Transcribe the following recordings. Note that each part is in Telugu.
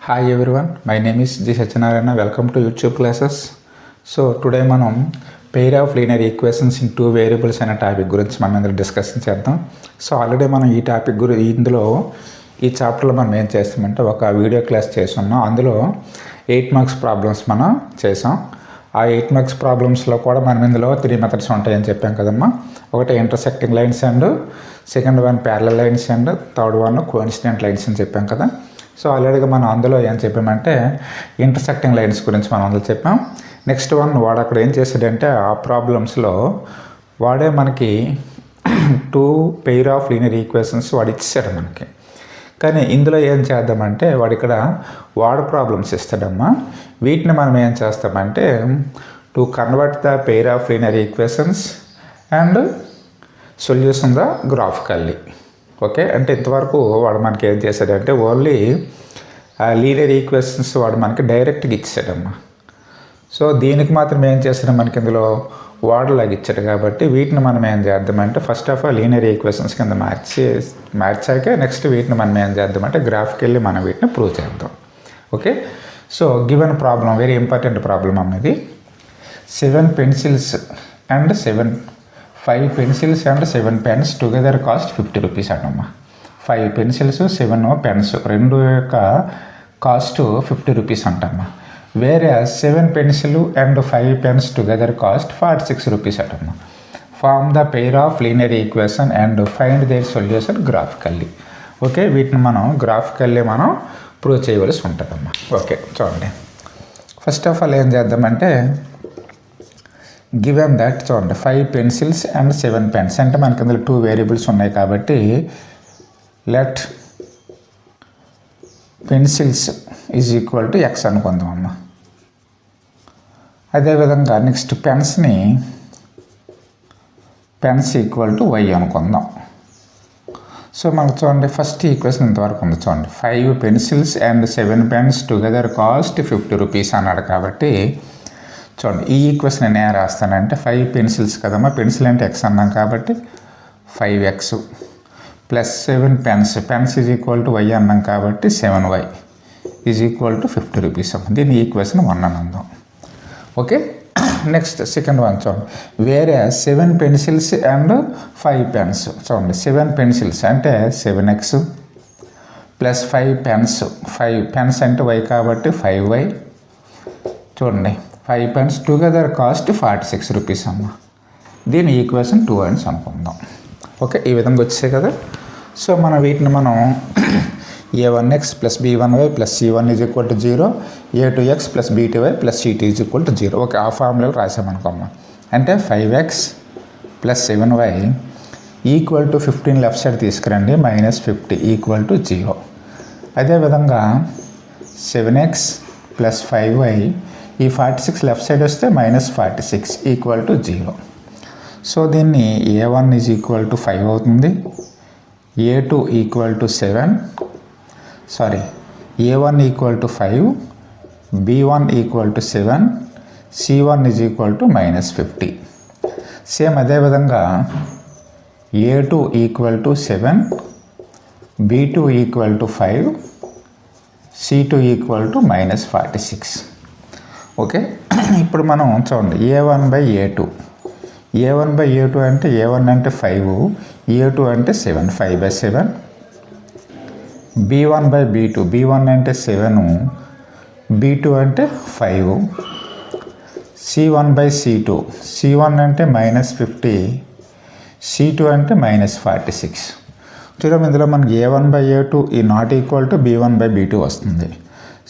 Hi everyone, my name is G. Satyanarayana. Welcome to YouTube classes. So today మనం pair of linear equations in two variables అనే టాపిక్ గురించి మనం ఇందులో డిస్కషన్ చేద్దాం. సో ఆల్రెడీ మనం ఈ టాపిక్ ఇందులో ఈ చాప్టర్లో మనం ఏం చేస్తామంటే ఒక వీడియో క్లాస్ చేస్తున్నాం. అందులో 8 మార్క్స్ ప్రాబ్లమ్స్ మనం చేసాం. ఆ 8 మార్క్స్ ప్రాబ్లమ్స్లో కూడా మనం ఇందులో 3 మెథడ్స్ ఉంటాయని చెప్పాం కదమ్మా. ఒకటి intersecting lines and second one parallel lines and third one coincident lines అని చెప్పాం కదా. సో ఆల్రెడీగా మనం అందులో ఏం చెప్పామంటే ఇంటర్సెక్టింగ్ లైన్స్ గురించి మనం అందులో చెప్పాం. నెక్స్ట్ వన్ వాడు అక్కడ ఏం చేశాడంటే ఆ ప్రాబ్లమ్స్లో వాడే మనకి 2 పెయిర్ ఆఫ్ లీనియర్ ఈక్వేషన్స్ వాడు ఇచ్చాడు మనకి. కానీ ఇందులో ఏం చేద్దామంటే వాడు ఇక్కడ ప్రాబ్లమ్స్ ఇస్తాడమ్మా. వీటిని మనం ఏం చేస్తామంటే to convert the pair of linear equations and solution the graphically. Okay, అంటే ఇంతవరకు వాడు మనకి ఏం చేశాడంటే ఓన్లీ లీనియర్ ఈక్వేషన్స్ వాడు మనకి డైరెక్ట్గా ఇచ్చాడమ్మా. సో దీనికి మాత్రం ఏం చేస్తాడు మనకి ఇందులో వాడులాగా ఇచ్చాడు. కాబట్టి వీటిని మనం ఏం చేద్దామంటే first of all linear equations కింద మార్చాక నెక్స్ట్ వీటిని మనం ఏం చేద్దామంటే గ్రాఫికల్లీ మనం వీటిని ప్రూవ్ చేద్దాం. Okay, so given problem very important problem అన్నది 5 pencils and 7 pens together cost 50 rupees అంటమ్మా. 5 పెన్సిల్స్ 7 పెన్స్ రెండు యొక్క కాస్ట్ 50 రూపీస్ అంటమ్మా. వేరే 7 pencil and 5 pens together cost 46 rupees అంటమ్మా. Form the pair of linear equation and find their solution graphically. Okay, వీటిని మనం గ్రాఫికల్లీ మనం ప్రూవ్ చేయవలసి ఉంటుందమ్మా. ఓకే, చూడండి ఫస్ట్ ఆఫ్ ఆల్ ఏం చేద్దామంటే గివెన్ దట్ చూడండి 5 పెన్సిల్స్ అండ్ 7 పెన్స్ అంటే మనకి అందులో 2 వేరియబుల్స్ ఉన్నాయి కాబట్టి let pencils is equal to x అనుకుందాం అమ్మ. అదేవిధంగా next pens equal to y అనుకుందాం. సో మనకు చూడండి ఫస్ట్ ఈక్వేషన్ ఇంతవరకు ఉంది. చూడండి 5 pencils and 7 pens together cost 50 rupees అన్నాడు. కాబట్టి చూడండి ఈ ఈక్వేషన్ నేను ఏం రాస్తానంటే 5 పెన్సిల్స్ కదమ్మా, పెన్సిల్ అంటే ఎక్స్ అన్నాం కాబట్టి 5x plus 7 pens is equal to y అన్నాం కాబట్టి 7y is equal to 50 rupees. దీని ఈక్వేషన్ 1 అని అందాం. ఓకే, నెక్స్ట్ సెకండ్ వన్ చూడండి వేరే 7 పెన్సిల్స్ అండ్ 5 పెన్స్. చూడండి 7 పెన్సిల్స్ అంటే 7x ప్లస్ 5 పెన్స్ అంటే y కాబట్టి 5y. చూడండి 5 పెన్స్ టుగెదర్ కాస్ట్ 46 రూపీస్ అమ్మ. దీని ఈక్వేషన్ 2 అని అనుకుందాం. ఓకే, ఈ విధంగా వచ్చాయి కదా. సో మనం వీటిని మనం a1x plus b1y plus c1 is equal to 0, a2x plus b2y plus c2 is equal to 0. Okay, ఆ ఫార్ములాలో రాసామనుకోమ్మ. అంటే 5x plus 7y equal to 15 left side తీసుకురండి -50 ఈక్వల్ టు 0. అదేవిధంగా 7x ప్లస్ 5y ఈ 46 లెఫ్ట్ సైడ్ వస్తే -46 ఈక్వల్ టు 0. సో దీన్ని a1 ఈజ్ ఈక్వల్ టు 5 అవుతుంది, a2 equal to 7, a1 equal to 5, b1 equal to 7, c1 is equal to -50. Same అదేవిధంగా a2 equal to 7, b2 equal to 5, c2 equal to -46. Okay, ఇప్పుడు మనం చూడండి a1/a2 అంటే a1 అంటే 5, a2 అంటే 7, 5/7. b1/b2 అంటే 7, b2 అంటే 5. c1/c2 అంటే -50, c2 అంటే -46. చూద్దాం ఇందులో మనకి a1/a2 ఈ నాట్ ఈక్వల్ టు b1/b2 వస్తుంది.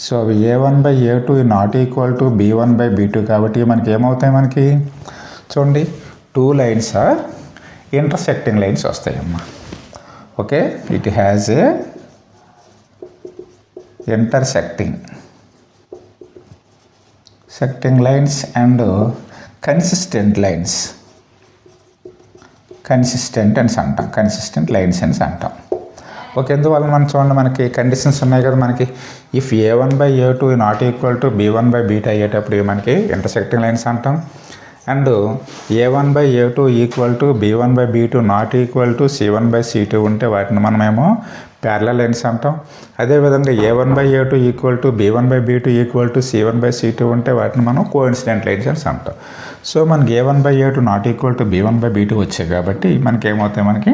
So a1/a2 not equal to b1/b2 కాబట్టి మనకి ఏమవుతాయి మనకి చూడండి 2 లైన్స్ ఆర్ ఇంటర్సెక్టింగ్ లైన్స్ వస్తాయమ్మా. Okay, it has a intersecting lines and consistent lines consistent lines అని అంటాం. ఓకే, ఎందువల్ల మనం చూడండి మనకి కండిషన్స్ ఉన్నాయి కదా మనకి. If a1/a2 not equal to b1/b2 అయ్యేటప్పుడు మనకి ఇంటర్సెక్టింగ్ లైన్స్ అంటాం. And A1/A2 equal to B1/B2 not equal to C1/C2 ఉంటే వాటిని మనమేమో ప్యారలల్ లైన్స్ అంటాం. అదేవిధంగా A1/A2 equal to B1/B2 equal to C1/C2 ఉంటే వాటిని మనం కోఇన్సిడెంట్ లైన్స్ అంటాం. సో మనకి A1/A2 not equal to B1/B2 వచ్చాయి కాబట్టి మనకి ఏమవుతాయి, మనకి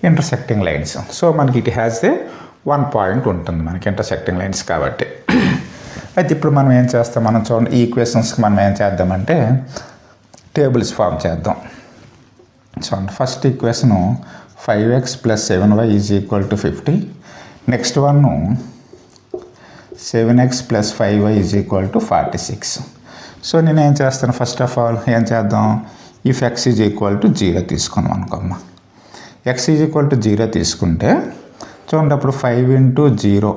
ఇంటర్సెక్టింగ్ లైన్స్. సో మనకి ఇట్ హ్యాస్ ఏ 1 పాయింట్ ఉంటుంది మనకి ఇంటర్సెక్టింగ్ లైన్స్ కాబట్టి. అయితే ఇప్పుడు మనం ఏం చేస్తాం, మనం చూడండి ఈ ఈక్వేషన్స్కి మనం ఏం చేద్దామంటే టేబుల్స్ ఫామ్ చేద్దాం. చూడండి first equation 5x + 7y is equal to 50. Next one 7x + 5y is equal to 46. So నేను ఏం చేస్తాను, ఫస్ట్ ఆఫ్ ఆల్ ఏం చేద్దాం, if x is equal to 0 తీసుకున్నాం అనుకోమ్మా. x ఈజ్ ఈక్వల్ టు 0 తీసుకుంటే చూడండి అప్పుడు 5 × 0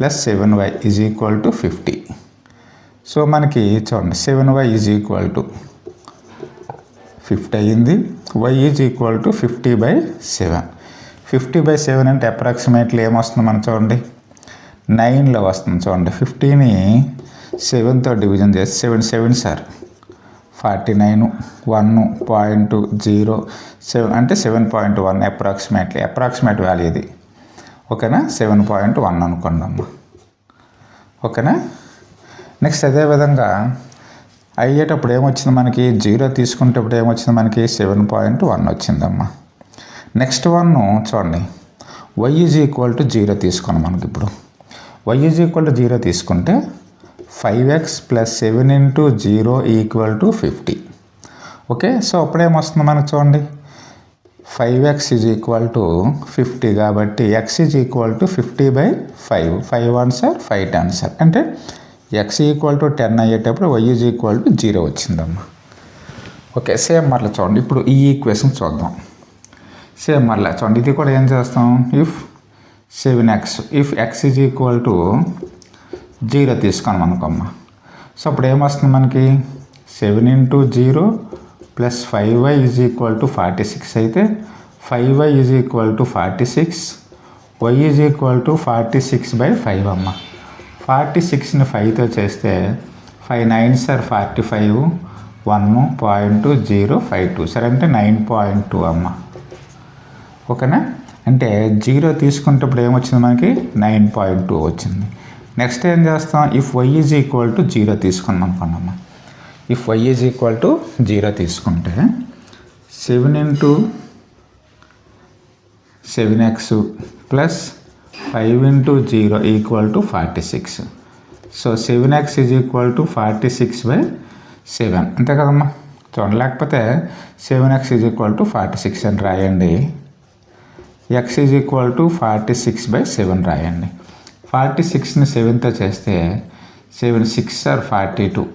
+ 7y is equal to 50. So మనకి చూడండి 7y ఈజ్ ఈక్వల్ టు 50 అయ్యింది. y is equal to 50/7. 50/7 అంటే అప్రాక్సిమేట్లీ ఏమొస్తుంది మనం చూడండి 9లో వస్తుంది. చూడండి 50ని 7తో డివిజన్ చేసి 7 7s are 49, 1.07 అంటే 7.1 అప్రాక్సిమేట్ వాల్యూ ఇది. ఓకేనా, 7.1 అనుకోండి అమ్మ. ఓకేనా, నెక్స్ట్ అదేవిధంగా అయ్యేటప్పుడు ఏమొచ్చింది మనకి 0 తీసుకునేటప్పుడు ఏమొచ్చింది మనకి 7.1 వచ్చిందమ్మా. నెక్స్ట్ వన్ చూడండి y ఈజ్ ఈక్వల్ టు 0 తీసుకున్నాం. మనకి ఇప్పుడు y ఈజ్ ఈక్వల్ టు 0 తీసుకుంటే 5x + 7 × 0 equal to 50. Okay, so అప్పుడేమొస్తుంది మనకు చూడండి 5x ఈజ్ ఈక్వల్ టు 50 కాబట్టి x is equal to 50/5. 5 1s are 5 10s are అంటే x ఈక్వల్ టు 10 అయ్యేటప్పుడు y ఈజ్ ఈక్వల్ టు 0 వచ్చిందమ్మా. ఓకే, సేమ్ మరలా చూడండి ఇప్పుడు ఈ ఈక్వేషన్ చూద్దాం. సేమ్ మరలా చూడండి ఇది కూడా ఏం చేస్తాం, if 7x if x is equal to 0 తీసుకున్నాం అనుకోమ్మా. సో అప్పుడు ఏమొస్తుంది మనకి 7 × 0 + 5y ఈజ్ ఈక్వల్ టు 46 అయితే 5y is equal to 46, y is equal to 46/5 అమ్మ. 46ని 5తో చేస్తే 5 9s are 45, 1.052 సరే అంటే 9.2 అమ్మ. ఓకేనా, అంటే 0 తీసుకునేటప్పుడు ఏమొచ్చింది మనకి 9.2 వచ్చింది. నెక్స్ట్ ఏం చేస్తాం, if y is equal to 0 తీసుకున్నాం అనుకున్నామ్మా. If y is equal to 0 తీసుకుంటే 7 × 7x + 5 × 0 equal to 46. So 7x is equal to 46/7 అంతే కదమ్మా. చూడండి లేకపోతే 7x ఈజ్ ఈక్వల్ టు 46 అని రాయండి, x ఈజ్ ఈక్వల్ టు 46/7 రాయండి. 46ని 7తో చేస్తే 7 6s are 42.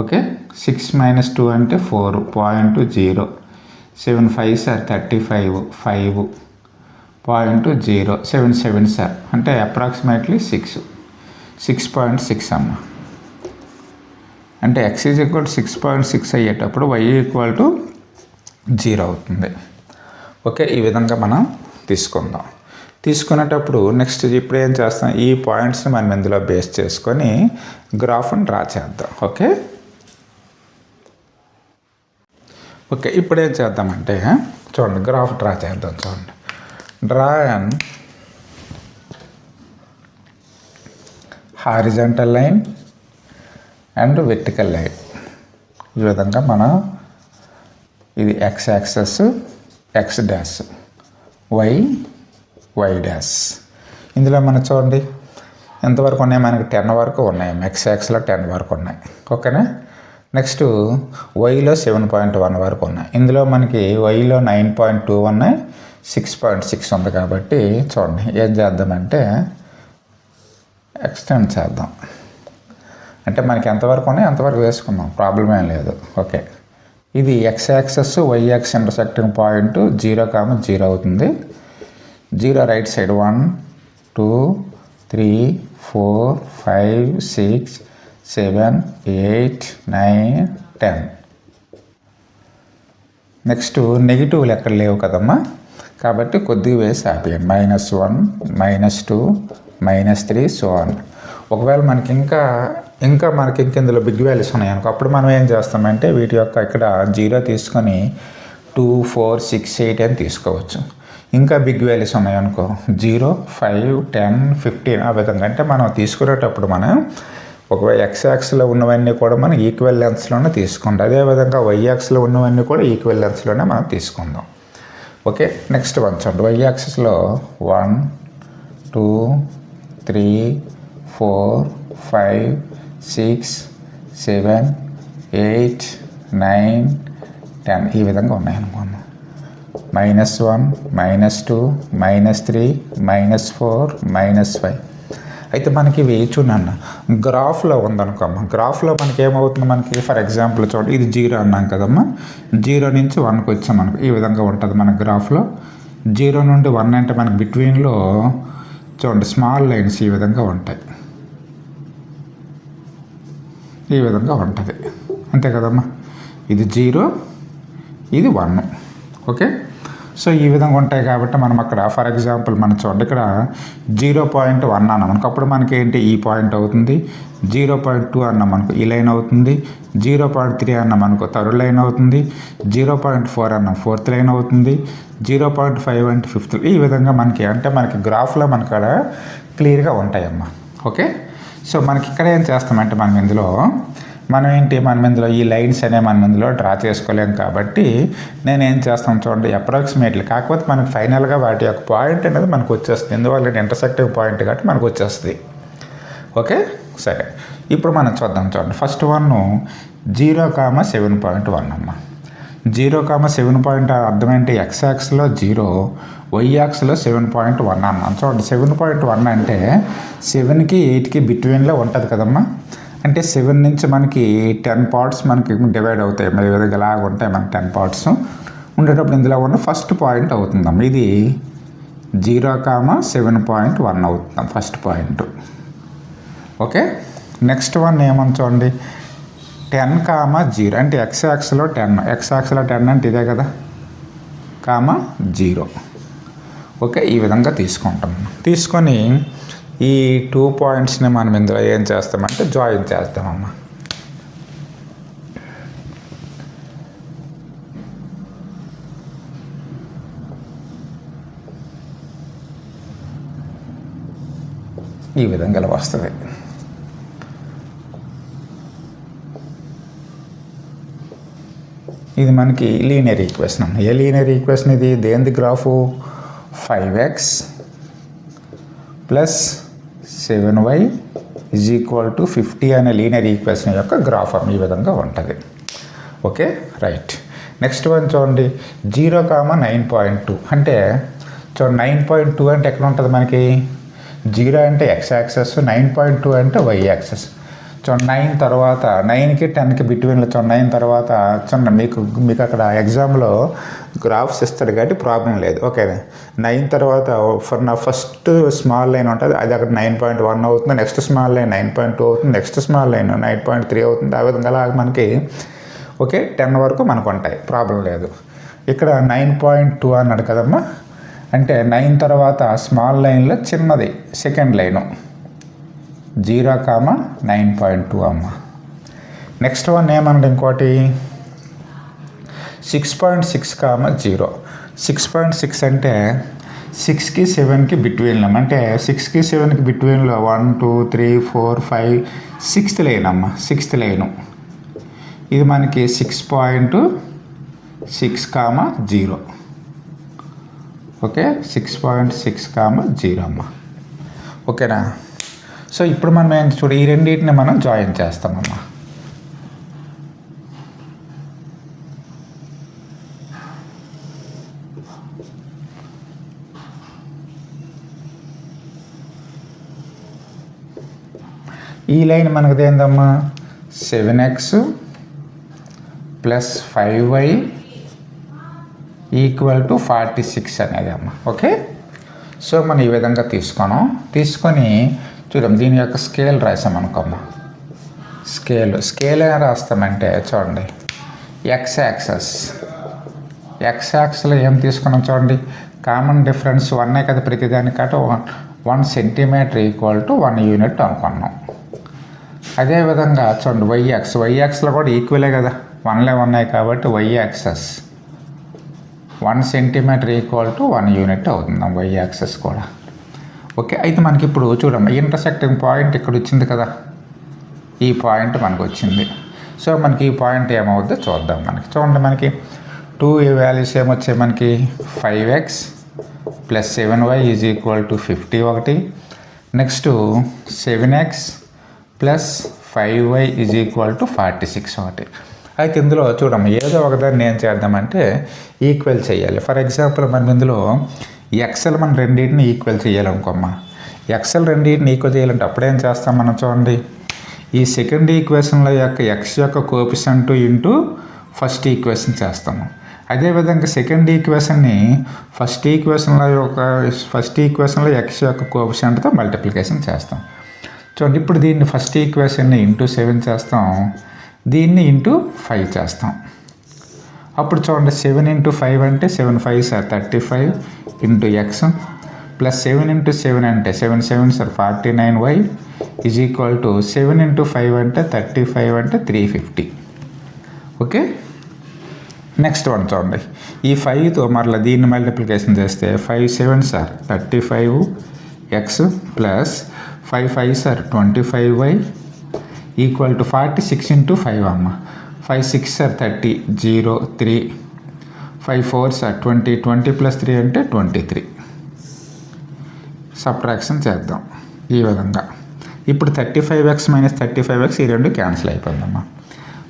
ఓకే, 6 - 2 అంటే 4.0, 7 5s are 35, 5.0, 7 7s are అంటే అప్రాక్సిమేట్లీ 6.6 అమ్మ. అంటే x ఈజ్ ఈక్వల్ టు 6.6 అయ్యేటప్పుడు y ఈక్వల్ టు 0 అవుతుంది. ఓకే, ఈ విధంగా మనం తీసుకునేటప్పుడు నెక్స్ట్ ఇప్పుడు ఏం చేస్తాం, ఈ పాయింట్స్ని మనం ఇందులో బేస్ చేసుకొని గ్రాఫ్ని డ్రా చేద్దాం. ఓకే ఇప్పుడు ఏం చేద్దామంటే చూడండి గ్రాఫ్ డ్రా చేద్దాం. చూడండి draw and horizontal line and vertical line. ఈ విధంగా మనం ఇది x access x dash, y dash. ఇందులో మనం చూడండి ఎంతవరకు ఉన్నాయి, మనకి 10 వరకు ఉన్నాయి. x యాక్స్లో 10 వరకు ఉన్నాయి. ఓకేనా, నెక్స్ట్ వైలో 7.1 వరకు ఉన్నాయి. ఇందులో మనకి వైలో 9.2 ఉన్నాయి, 6.6 ఉంది. కాబట్టి చూడండి ఏం చేద్దామంటే ఎక్స్టెండ్ చేద్దాం. అంటే మనకి ఎంతవరకు ఉన్నాయి అంతవరకు వేసుకుందాం, ప్రాబ్లం ఏం లేదు. ఓకే, ఇది x axis y axis intersecting point 0,0 అవుతుంది. 0 రైట్ సైడ్ 1 2 3 4 5 6 7 8 9 10. నెక్స్ట్ నెగిటివ్లు ఎక్కడ లేవు కదమ్మా, కాబట్టి కొద్దిగా వేసి ఆపేయండి. -1 -2 -3 సో ఆన్. ఒకవేళ మనకి ఇంకా ఇంకా మనకి ఇందులో బిగ్ వాల్యూస్ ఉన్నాయి అనుకో, అప్పుడు మనం ఏం చేస్తామంటే వీటి యొక్క ఇక్కడ 0 తీసుకొని 2, 4, 6, 8 అని తీసుకోవచ్చు. ఇంకా బిగ్ వాల్యూస్ ఉన్నాయనుకో 0, 5, 10, 15 ఆ విధంగా. అంటే మనం తీసుకునేటప్పుడు మనం ఒకవేళ ఎక్స్ యాక్స్లో ఉన్నవన్నీ కూడా మనం ఈక్వల్ లెన్స్లోనే తీసుకుంటాం. అదేవిధంగా వై యాక్స్లో ఉన్నవన్నీ కూడా ఈక్వల్ లెన్స్లోనే మనం తీసుకుందాం. ఓకే, నెక్స్ట్ వన్ చూడండి. వై యాక్సిస్లో 1, 2, 3, 4, 5, 6, 7, 8, 9, 10 ఈ విధంగా ఉన్నాయనుకోండి. -1, -2, -3, -4, -5. అయితే మనకి ఇవి చూడండి గ్రాఫ్లో ఉందనుకోమ్మా. గ్రాఫ్లో మనకి ఏమవుతుంది, మనకి ఫర్ ఎగ్జాంపుల్ చూడండి ఇది 0 అన్నాం కదమ్మా. 0 నుంచి 1కి వచ్చామనుకో ఈ విధంగా ఉంటుంది మన గ్రాఫ్లో. 0 నుండి 1 అంటే మనకి బిట్వీన్లో చూడండి స్మాల్ లైన్స్ ఈ విధంగా ఉంటాయి, ఈ విధంగా ఉంటుంది. అంతే కదమ్మా. ఇది 0, ఇది 1. ఓకే, సో ఈ విధంగా ఉంటాయి కాబట్టి మనం అక్కడ ఫర్ ఎగ్జాంపుల్ మనం చూడండి ఇక్కడ 0.1 అన్నాం మనకు, అప్పుడు మనకి ఏంటి ఈ పాయింట్ అవుతుంది. 0.2 అన్నాం మనకు ఈ లైన్ అవుతుంది. 0.3 అన్నాం అనుకో థర్డ్ లైన్ అవుతుంది. 0.4 అన్నాం ఫోర్త్ లైన్ అవుతుంది. 0.5 అంటే ఫిఫ్త్. ఈ విధంగా మనకి అంటే మనకి గ్రాఫ్లో మనకి అక్కడ క్లియర్గా ఉంటాయమ్మా. ఓకే, సో మనకి ఇక్కడ ఏం చేస్తామంటే మనం ఇందులో ఈ లైన్స్ అనే మనం ఇందులో డ్రా చేసుకోలేం కాబట్టి నేనేం చేస్తాను చూడండి అప్రాక్సిమేట్లీ. కాకపోతే మనకి ఫైనల్గా వాటి యొక్క పాయింట్ అనేది మనకు వచ్చేస్తుంది. ఎందువల్ల ఇంటర్సెక్టివ్ పాయింట్ కాబట్టి మనకు వచ్చేస్తుంది. ఓకే, సరే ఇప్పుడు మనం చూద్దాం చూడండి. ఫస్ట్ వన్ 0,7.1 అమ్మ. 0,7 అర్థం ఏంటి, ఎక్స్ యాక్స్లో 0, వై యాక్స్లో 7.1 అన్నాం. చూడండి 7.1 అంటే 7కి 8కి బిట్వీన్లో ఉంటుంది కదమ్మా. అంటే 7 నుంచి మనకి 10 పార్ట్స్ మనకి డివైడ్ అవుతాయి. మరి విధంగా ఇలాగ ఉంటాయి మనకి 10 పార్ట్స్ ఉండేటప్పుడు ఇందులో ఉన్న ఫస్ట్ పాయింట్ అవుతుందమ్మా. ఇది 0,7.1 అవుతుందాం first point. Okay, next one ఏమని చూడండి 10,0 అంటే ఎక్స్ యాక్స్లో 10, ఎక్స్ యాక్స్లో 10 అంటే ఇదే కదా, 0. ఓకే, ఈ విధంగా తీసుకుంటాం. తీసుకొని ఈ 2 పాయింట్స్ని మనం ఇందులో ఏం చేస్తామంటే జాయిన్ చేస్తామమ్మా. ఈ విధంగా ఇలా వస్తుంది. ఇది మనకి లీనియర్ ఈక్వేషన్ అమ్మ. ఏ లీనియర్ ఈక్వేషన్ ఇది, దేనిది గ్రాఫు 5x + 7y = 50 అనే లీనియర్ ఈక్వేషన్ యొక్క గ్రాఫ్ ఈ విధంగా ఉంటుంది. Okay, right. నెక్స్ట్ వన్ చూడండి 0,9.2 అంటే చూడండి 9.2 అంటే ఎక్కడ ఉంటుంది మనకి, 0 అంటే ఎక్స్ యాక్సెస్, 9.2 అంటే వై యాక్సెస్. చూడండి 9 తర్వాత 9కి 10కి బిట్వీన్లో చూడండి 9 తర్వాత చూడండి మీకు అక్కడ ఎగ్జామ్లో గ్రాఫ్స్ ఇస్తాడు కాబట్టి ప్రాబ్లం లేదు. ఓకే, 9 తర్వాత ఫస్ట్ స్మాల్ లైన్ ఉంటుంది, అది అక్కడ 9.1 అవుతుంది. నెక్స్ట్ స్మాల్ లైన్ 9.2 అవుతుంది. నెక్స్ట్ స్మాల్ లైన్ 9.3 అవుతుంది. ఆ విధంగా అలా మనకి ఓకే 10 వరకు మనకు ఉంటాయి, ప్రాబ్లం లేదు. ఇక్కడ 9.2 అన్నాడు కదమ్మా. అంటే 9 తర్వాత స్మాల్ లైన్లో చిన్నది సెకండ్ లైను 0,9.2 అమ్మ. నెక్స్ట్ వన్ ఏమన్నాడు ఇంకోటి 6.6,0. 6.6 అంటే 6కి 7కి బిట్వీన్లో, అంటే 6కి 7కి బిట్వీన్లో 1, 2, 3, 4, 5 6th లైన్ అమ్మ. 6th లైను ఇది మనకి 6.6,0. ఓకే, 6.6,0 అమ్మ. ఓకేనా. సో ఇప్పుడు మనం ఏం చూడ ఈ రెండింటిని మనం జాయిన్ చేస్తామమ్మా. ఈ లైన్ మనకు ఏందమ్మా 7x + 5y = 46 అనేది అమ్మ. ఓకే, సో మనం ఈ విధంగా తీసుకొని చూద్దాం. దీని యొక్క స్కేల్ రాసామనుకోమ్మా. స్కేల్ ఎలా రాస్తామంటే చూడండి ఎక్స్ యాక్సెస్లో ఏం తీసుకున్నాం చూడండి, కామన్ డిఫరెన్స్ 1 కదా ప్రతిదానికట. 1 సెంటీమీటర్ = 1 యూనిట్ అనుకున్నాం. అదేవిధంగా చూడండి వైఎక్స్లో కూడా ఈక్వలే కదా, 1లే ఉన్నాయి కాబట్టి y axis 1 centimetre equal to 1 unit అవుతుంది వై యాక్సెస్ కూడా. ఓకే, అయితే మనకి ఇప్పుడు చూడండి ఇంటర్సెక్టింగ్ పాయింట్ ఇక్కడ వచ్చింది కదా, ఈ పాయింట్ మనకు వచ్చింది. సో మనకి ఈ పాయింట్ ఏమవుద్దో చూద్దాం. చూడండి మనకి 2 వాల్యూస్ ఏమొచ్చాయి మనకి 5x + 7y = 50 ఒకటి, నెక్స్ట్ 7x + 5y = 46 ఒకటి. అయితే ఇందులో చూడమ్మా ఏదో ఒకదాన్ని ఏం చేద్దామంటే ఈక్వల్ చేయాలి. ఫర్ ఎగ్జాంపుల్ మనం ఇందులో ఎక్సెల్ మనం రెండింటిని ఈక్వల్ చేయాలనుకోమ్మా. ఎక్సెల్ రెండింటిని ఈక్వల్ చేయాలంటే అప్పుడేం చేస్తాం మనం చూడండి, ఈ సెకండ్ ఈక్వేషన్ల యొక్క ఎక్స్ యొక్క కోఎఫిషియంట్ ఇంటూ ఫస్ట్ ఈక్వేషన్ చేస్తాము. అదేవిధంగా సెకండ్ ఈక్వేషన్ని ఫస్ట్ ఈక్వేషన్లో ఎక్స్ యొక్క కోఎఫిషియంట్తో మల్టిప్లికేషన్ చేస్తాం. చూడండి ఇప్పుడు దీన్ని ఫస్ట్ ఈక్వేషన్ని ఇంటూ 7 చేస్తాం, దీన్ని ఇంటూ 5 చేస్తాం. అప్పుడు చూడండి 7 × 5 అంటే 7 × 5 = 35 × x ప్లస్ 7 × 7 అంటే 7 × 7 = 49y = 7 × 5 అంటే 35 అంటే 350. ఓకే, నెక్స్ట్ వన్ చూడండి, ఈ 5తో మరలా దీన్ని మల్టిప్లికేషన్ చేస్తే 5 × 7 = 35x ప్లస్ 5 × 5 = 25y = 46 × 5 అమ్మ. 5 × 6 = 30 0 3 5 × 4 = 20 20 + 3 అంటే 23. సబ్ట్రాక్షన్ చేద్దాం ఈ విధంగా. ఇప్పుడు 35x - 35x ఈ రెండు క్యాన్సిల్ అయిపోయిందమ్మా.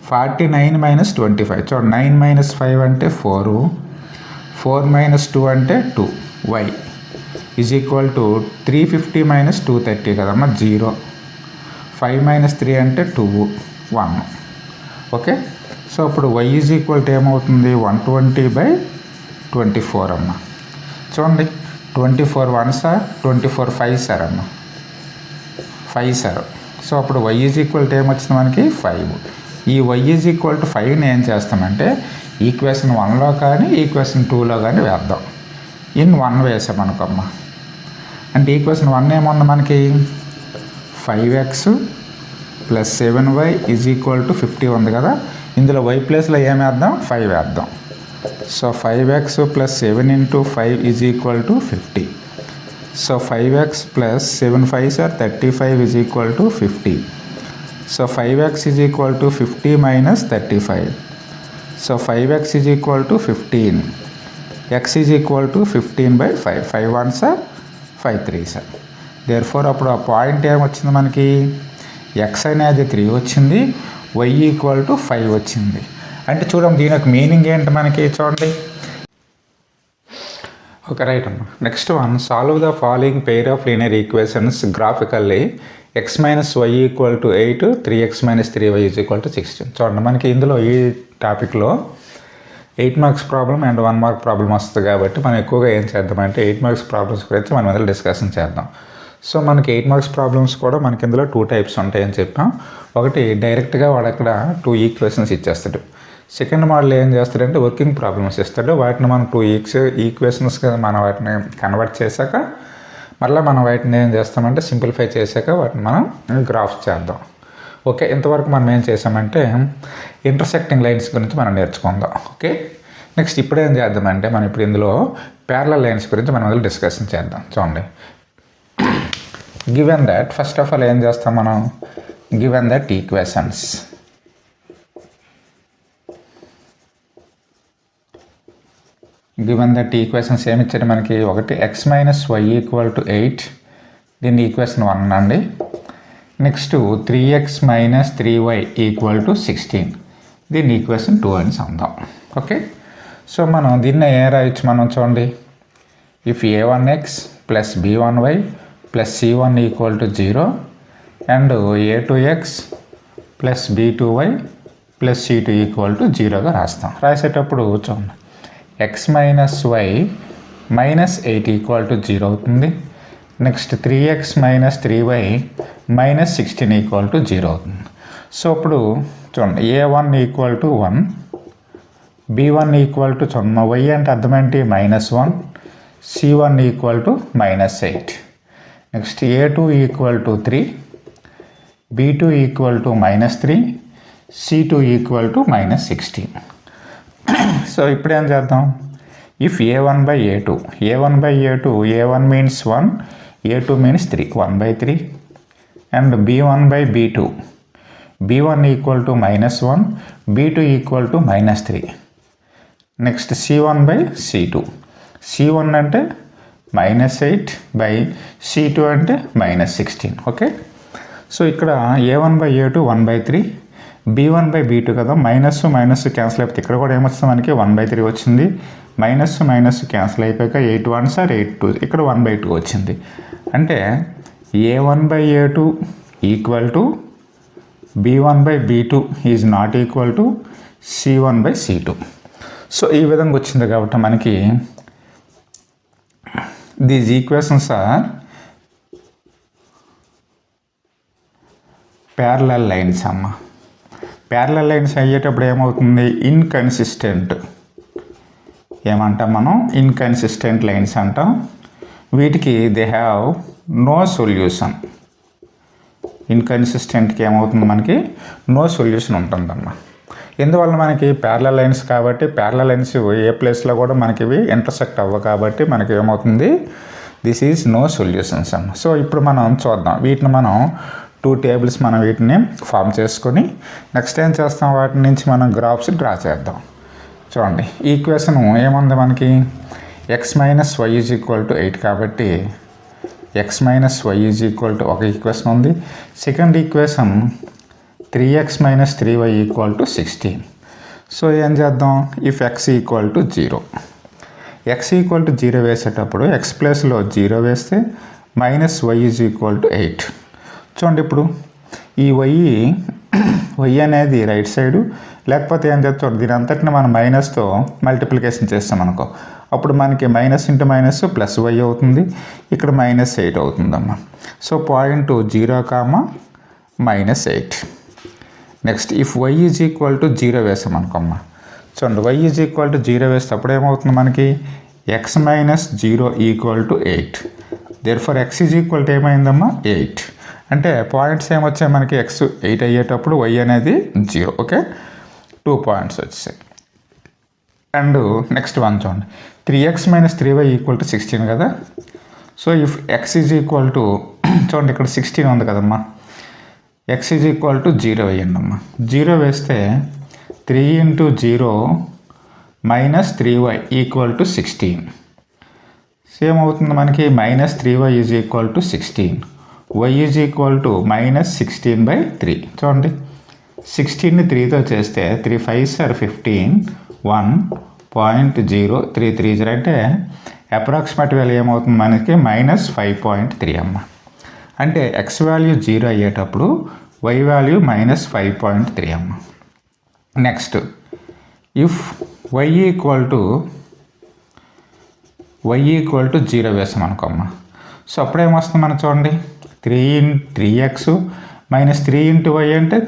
49 - 25 చూడండి, 9 - 5 అంటే 4 4 - 2 అంటే 2 y = 350 - 230 కదమ్మా 0 5 - 3 అంటే 2 1. ఓకే, సో ఇప్పుడు y = ఏమవుతుంది 120/24 అమ్మ. చూడండి 24 1s 24 5s అమ్మ 5s. సో అప్పుడు y = ఏమొచ్చింది మనకి 5. ఈ y = 5ని ఏం చేస్తామంటే ఈక్వేషన్ 1లో కానీ ఈక్వేషన్ 2లో కానీ వేద్దాం. ఇన్ 1 వేసామనుకోమ్మ, అంటే ఈక్వేషన్ 1 ఏముంది మనకి 5x + 7y = 50 ఉంది కదా, ఇందులో y ప్లేస్లో ఏం వేద్దాం 5 వేద్దాం. So 5x + 7 × 5 = 50. So 5x + 7 × 5 = 35 = 50. So 5x = 50 - 35. So 5x = 15. x = 15/5 5 1s 5 3s. Therefore అప్పుడు ఆ పాయింట్ ఏమొచ్చింది మనకి x అనేది 3 వచ్చింది, y = 5 వచ్చింది. అంటే చూడండి దీని యొక్క మీనింగ్ ఏంటి మనకి చూడండి. ఓకే రైట్ అమ్మా. Next one, solve the following pair of linear equations graphically x - y = 8 3x - 3y = 16. చూడండి మనకి ఇందులో ఈ టాపిక్లో 8 marks problem and 1 mark problem వస్తుంది కాబట్టి మనం ఎక్కువగా ఏం చేద్దామంటే 8 మార్క్స్ ప్రాబ్లమ్స్ గురించి మనం ఇందులో డిస్కషన్ చేద్దాం. సో మనకి 8 మార్క్స్ ప్రాబ్లమ్స్ కూడా మనకి ఇందులో 2 టైప్స్ ఉంటాయని చెప్పాం. ఒకటి డైరెక్ట్గా వాడు అక్కడ 2 ఈక్వేషన్స్ ఇచ్చేస్తాడు. సెకండ్ మోడల్ ఏం చేస్తాడంటే వర్కింగ్ ప్రాబ్లమ్స్ ఇస్తాడు. వాటిని మనం 2 ఈక్వేషన్స్గా మనం వాటిని కన్వర్ట్ చేశాక మళ్ళీ మనం వాటిని ఏం చేస్తామంటే సింప్లిఫై చేశాక వాటిని మనం గ్రాఫ్స్ చేద్దాం. ఓకే, ఇంతవరకు మనం ఏం చేసామంటే ఇంటర్సెక్టింగ్ లైన్స్ గురించి మనం నేర్చుకుందాం. ఓకే, నెక్స్ట్ ఇప్పుడు ఏం చేద్దామంటే మనం ఇప్పుడు ఇందులో ప్యారలల్ లైన్స్ గురించి మనం ఇందులో డిస్కషన్ చేద్దాం. చూడండి, given that first of all ఏం చేస్తాం మనం, గివెన్ దట్ ఈక్వేషన్స్ ఏమి ఇచ్చారు మనకి, ఒకటి x - y = 8 దీన్ని ఈక్వేషన్ 1 అండి. నెక్స్ట్ 3x - 3y = 16 దీన్ని ఈక్వేషన్ 2 అని అందాం. ఓకే, సో మనం దీన్ని ఏ రాయొచ్చు మనం చూడండి, if a1x + b1y + c1 = 0 and a2x + b2y + c2 = 0గా రాస్తాం. రాసేటప్పుడు చూడండి x - y - 8 = 0 అవుతుంది. నెక్స్ట్ 3x - 3y - 16 = 0 అవుతుంది. సో ఇప్పుడు చూడండి a1 = 1, b1 = చూడండి y అంటే అర్థం ఏంటి -1, c1 = -8. Next a2 = 3, B2 equal to -3, C2 equal to -16. So ఇప్పుడు ఏం చేద్దాం, if A1/A2, A1/A2, A1 means 1, A2 means 3, 1/3, and B1/B2, B1 equal to -1, B2 equal to -3. Next C1/C2, C1 అంటే -8 బై C2 అంటే -16. ఓకే, సో ఇక్కడ A1/A2 1/3, B1/B2 కదా, మైనస్ మైనస్ క్యాన్సిల్ అయిపోతే ఇక్కడ కూడా ఏమొస్తుంది మనకి 1/3 వచ్చింది. మైనస్ మైనస్ క్యాన్సిల్ అయిపోయాక 8 1s are 8 2s, ఇక్కడ 1/2 వచ్చింది. అంటే A1/A2 equal to B1/B2 is not equal to C1/C2. So ఈ విధంగా వచ్చింది కాబట్టి మనకి these equations are parallel lines అమ్మ. ప్యారలల్ లైన్స్ అయ్యేటప్పుడు ఏమవుతుంది, ఇన్కన్సిస్టెంట్ ఏమంటాం మనం, ఇన్కన్సిస్టెంట్ లైన్స్ అంటాం. వీటికి దే హ్యావ్ నో సొల్యూషన్. ఇన్కన్సిస్టెంట్కి ఏమవుతుంది, మనకి నో సొల్యూషన్ ఉంటుందమ్మా. ఎందువల్ల మనకి ప్యారలల్ లైన్స్ కాబట్టి, ప్యారలల్ లైన్స్ ఏ ప్లేస్లో కూడా మనకి ఇవి ఇంటర్సెక్ట్ అవ్వ కాబట్టి మనకి ఏమవుతుంది, దిస్ ఈజ్ నో సొల్యూషన్స్ అమ్మ. సో ఇప్పుడు మనం చూద్దాం, వీటిని మనం 2 టేబుల్స్ మనం వీటిని ఫామ్ చేసుకొని నెక్స్ట్ ఏం చేస్తాం, వాటి నుంచి మనం గ్రాఫ్స్ డ్రా చేద్దాం. చూడండి, ఈక్వేషన్ ఏముంది మనకి, x minus y is equal to 8 కాబట్టి x minus y is equal to ఒక ఈక్వేషన్ ఉంది. Second equation 3x minus 3y equal to 16. So ఏం చేద్దాం, if x equal to 0, x equal to 0 వేసేటప్పుడు x ప్లేస్లో 0 వేస్తే minus y is equal to 8. చూడండి, ఇప్పుడు ఈ y అనేది రైట్ సైడు, లేకపోతే ఏం చేస్తాం, దీని అంతటిని మనం మైనస్తో మల్టిప్లికేషన్ చేస్తాం అనుకో, అప్పుడు మనకి minus into minus plus y అవుతుంది, ఇక్కడ -8 అవుతుందమ్మా. So point 0, -8. Next if y is equal to 0 వేసాం అనుకోమ్మా. చూడండి, y ఈజ్ ఈక్వల్ టు 0 వేస్తే అప్పుడు ఏమవుతుంది మనకి, x minus 0 equal to 8. Therefore x is equal to ఏమైందమ్మా, 8. అంటే పాయింట్స్ ఏమొచ్చాయి మనకి, x 8 అయ్యేటప్పుడు y అనేది 0. ఓకే, 2 పాయింట్స్ వచ్చాయి. అండ్ నెక్స్ట్ వన్ చూడండి, 3x minus 3y equal to 16 కదా. So if x is equal to, చూడండి ఇక్కడ 16 ఉంది కదమ్మా, x ఈజ్ ఈక్వల్ టు 0 వేయండి అమ్మా. 0 వేస్తే 3 into 0 minus 3y equal to 16. Same అవుతుంది మనకి, -3y is equal to 16, y is equal to -16/3. చూడండి, 16ని 3తో చేస్తే 3 5s are 15, 1.033 అంటే అప్రాక్సిమేట్ వాల్యూ ఏమవుతుంది మనకి, -5.3 అమ్మ. అంటే x వాల్యూ 0 అయ్యేటప్పుడు y వాల్యూ -5.3 అమ్మ. Next if y equal to 0 వేసాం అనుకోమ్మ. సో అప్పుడేమొస్తుంది మనం చూడండి, 3x మైనస్ 3 ఇంటూ y అంటే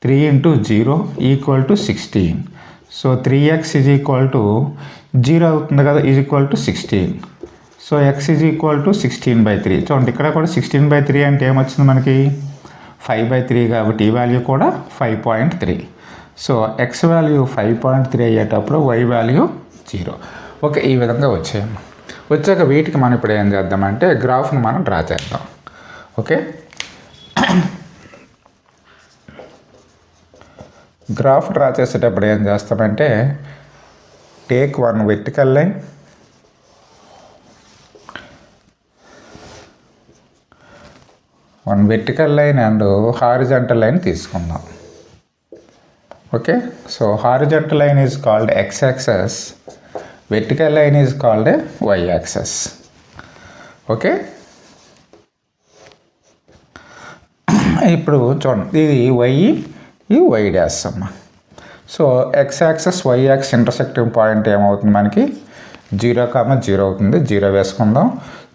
3 into 0 equal to 16. So 3x is equal to 0 అవుతుంది కదా, is equal to 16. So x is equal to 16/3. చూడండి, ఇక్కడ కూడా 16/3 అంటే ఏమొచ్చింది మనకి, 5/3 కాబట్టి ఈ వాల్యూ కూడా 5.3. సో x వాల్యూ 5.3 అయ్యేటప్పుడు y వాల్యూ 0. ఓకే, ఈ విధంగా వచ్చాయమ్మా. వచ్చాక వీటికి మనం ఇప్పుడు ఏం చేద్దామంటే గ్రాఫ్ని మనం డ్రా చేద్దాం. ఓకే, గ్రాఫ్ డ్రా చేసేటప్పుడు ఏం చేస్తామంటే, take 1 vertical line, and horizontal line తీసుకుందాం. Okay, so horizontal line is called x-axis, vertical line is called a y-axis. Okay, ఇప్పుడు చూడండి, ఇది y డాష్ అమ్మ. So x-axis y-axis intersecting point ఏమవుతుంది మనకి, 0, అవుతుంది. 0 వేసుకుందాం.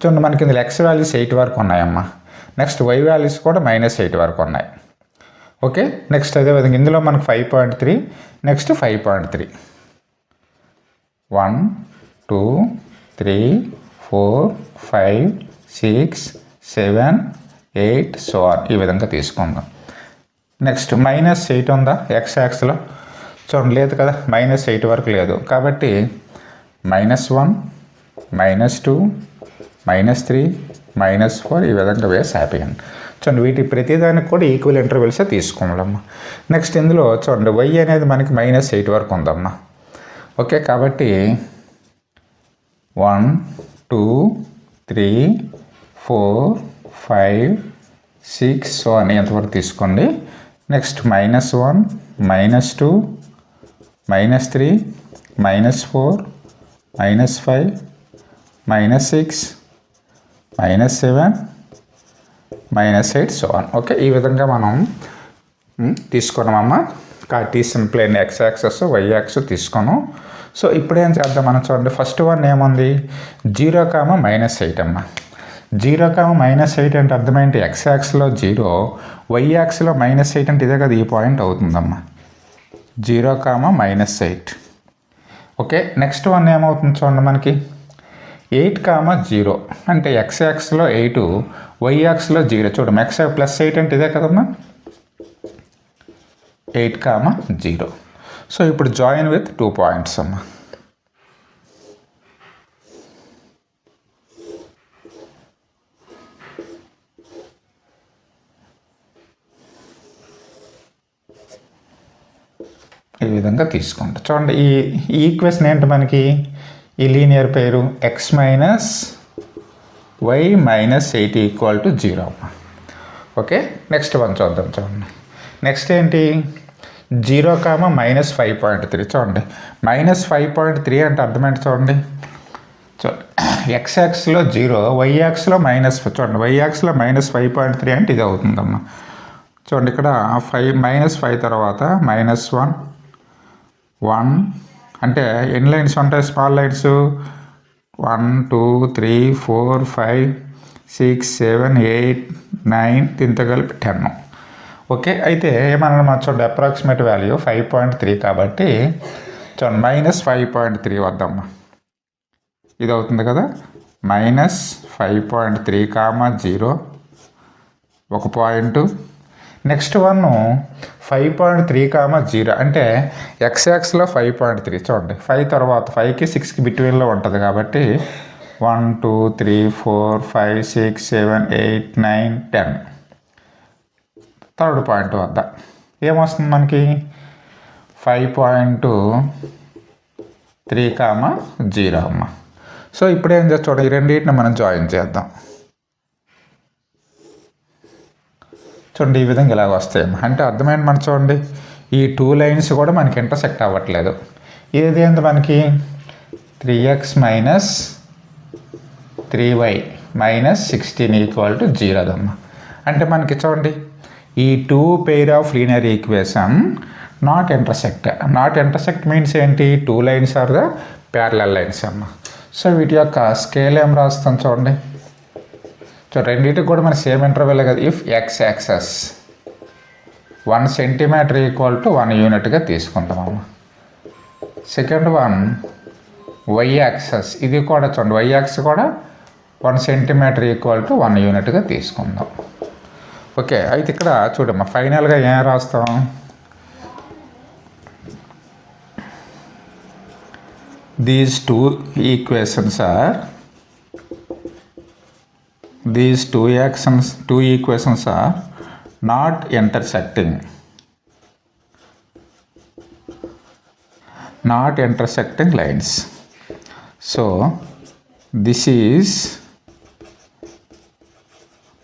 చూడండి, మనకి ఇందులో x వాల్యూస్ 8 వరకు ఉన్నాయమ్మా. నెక్స్ట్ y వాల్యూస్ కూడా -8 వరకు ఉన్నాయి. ఓకే, నెక్స్ట్ అదేవిధంగా ఇందులో మనకు 5.3, నెక్స్ట్ 5.3, 1 2 3 4 5 6 7 8 సో ఆన్ ఈ విధంగా తీసుకుందాం. నెక్స్ట్ -8 ఉందా ఎక్స్ యాక్స్లో? చూడండి లేదు కదా, -8 వరకు లేదు కాబట్టి -1 -2 -3 -4 ఈ విధంగా వేసి హ్యాపీగా. చూడండి వీటి ప్రతిదానికి కూడా ఈక్వల్ ఇంటర్వెల్సే తీసుకోవాలమ్మా. నెక్స్ట్ ఇందులో చూడండి y అనేది మనకి -8 వరకు ఉందమ్మా. ఓకే కాబట్టి 1 2 3 4 5 6 సో అని ఎంతవరకు తీసుకోండి. Next -1 -2 -3 -4 -5 -6 -7 -8 so on. ఓకే ఈ విధంగా మనం తీసుకున్నామమ్మా. Cartesian plane x axis y axis తీసుకున్నాం. సో ఇప్పుడు ఏం చేద్దాం మనం చూడండి. ఫస్ట్ వన్ ఏముంది 0, -8 అమ్మా. 0, -8 అంటే అర్థమేంటి? ఎక్స్ యాక్స్లో 0, వై యాక్స్లో -8 అంటే ఇదే కదా ఈ పాయింట్ అవుతుందమ్మా. 0, -8. ఓకే నెక్స్ట్ వన్ ఏమవుతుంది చూడండి మనకి 8, 0 అంటే ఎక్స్ యాక్స్లో 8, వై యాక్స్లో 0. చూడమ్మా ఎక్స్ +8 అంటే ఇదే కదమ్మా 8, 0. సో ఇప్పుడు జాయిన్ విత్ 2 పాయింట్స్ అమ్మా. ఈ విధంగా తీసుకుంటా. చూడండి ఈ ఈక్వేషన్ ఏంటి మనకి? ఈ లీనియర్ పేరు x - y - 8 = 0 అమ్మా. ఓకే నెక్స్ట్ వన్ చూద్దాం. చూడండి నెక్స్ట్ ఏంటి 0, -5.3. చూడండి -5.3 అంటే అర్థమేంటి చూడండి. ఎక్స్ యాక్స్లో 0, వై యాక్స్లో చూడండి వై యాక్స్లో -5.3 అంటే ఇది అవుతుందమ్మా. చూడండి ఇక్కడ -5 తర్వాత -1 అంటే ఎన్ని లైన్స్ ఉంటాయి? స్మాల్ లైన్స్ 1 2 3 4 5 6 7 8 9 దీంతో కలిపి 10. ఓకే అయితే ఏమన్నా చూడండి అప్రాక్సిమేట్ వాల్యూ 5.3 కాబట్టి చూడండి -5.3 వద్దమ్మా. ఇది అవుతుంది కదా -5.3, 0 ఒక పాయింట్. నెక్స్ట్ వన్ 5.3, 0 అంటే ఎక్స్ యాక్స్లో 5.3. చూడండి 5 తర్వాత 5కి 6కి బిట్వీన్లో ఉంటుంది కాబట్టి 1 2 3 4 5 6 7 8 9 10 థర్డ్ పాయింట్ వద్ద ఏమొస్తుంది మనకి 5.3, 0 అమ్మ. సో ఇప్పుడు ఏం చేస్తాం చూడండి ఈ రెండింటిని మనం జాయిన్ చేద్దాం. చూడండి ఈ విధంగా ఇలాగ వస్తాయి అంటే అర్థమైంది మన చూడండి ఈ 2 లైన్స్ కూడా మనకి ఇంటర్సెక్ట్ అవ్వట్లేదు. ఏది ఎంత మనకి 3x - 3y - 16 = 0 అదమ్మ. అంటే మనకి చూడండి ఈ 2 pair of linear equation not intersect means ఏంటి 2 lines are the parallel lines అమ్మ. సో వీటి యొక్క స్కేల్ ఏం రాస్తాం చూడండి. సో రెండింటికి కూడా మన సేమ్ ఇంటర్వెల్ కదా. ఇఫ్ ఎక్స్ యాక్సెస్ 1 సెంటీమీటర్ = 1 యూనిట్గా తీసుకుంటామమ్మ. సెకండ్ వన్ వై యాక్సెస్ ఇది కూడా చూడండి వై యాక్సెస్ కూడా 1 సెంటీమీటర్ = 1 యూనిట్గా తీసుకుందాం. ఓకే అయితే ఇక్కడ చూడమ్మా ఫైనల్గా ఏం రాస్తాం these two equations are not intersecting lines. So this is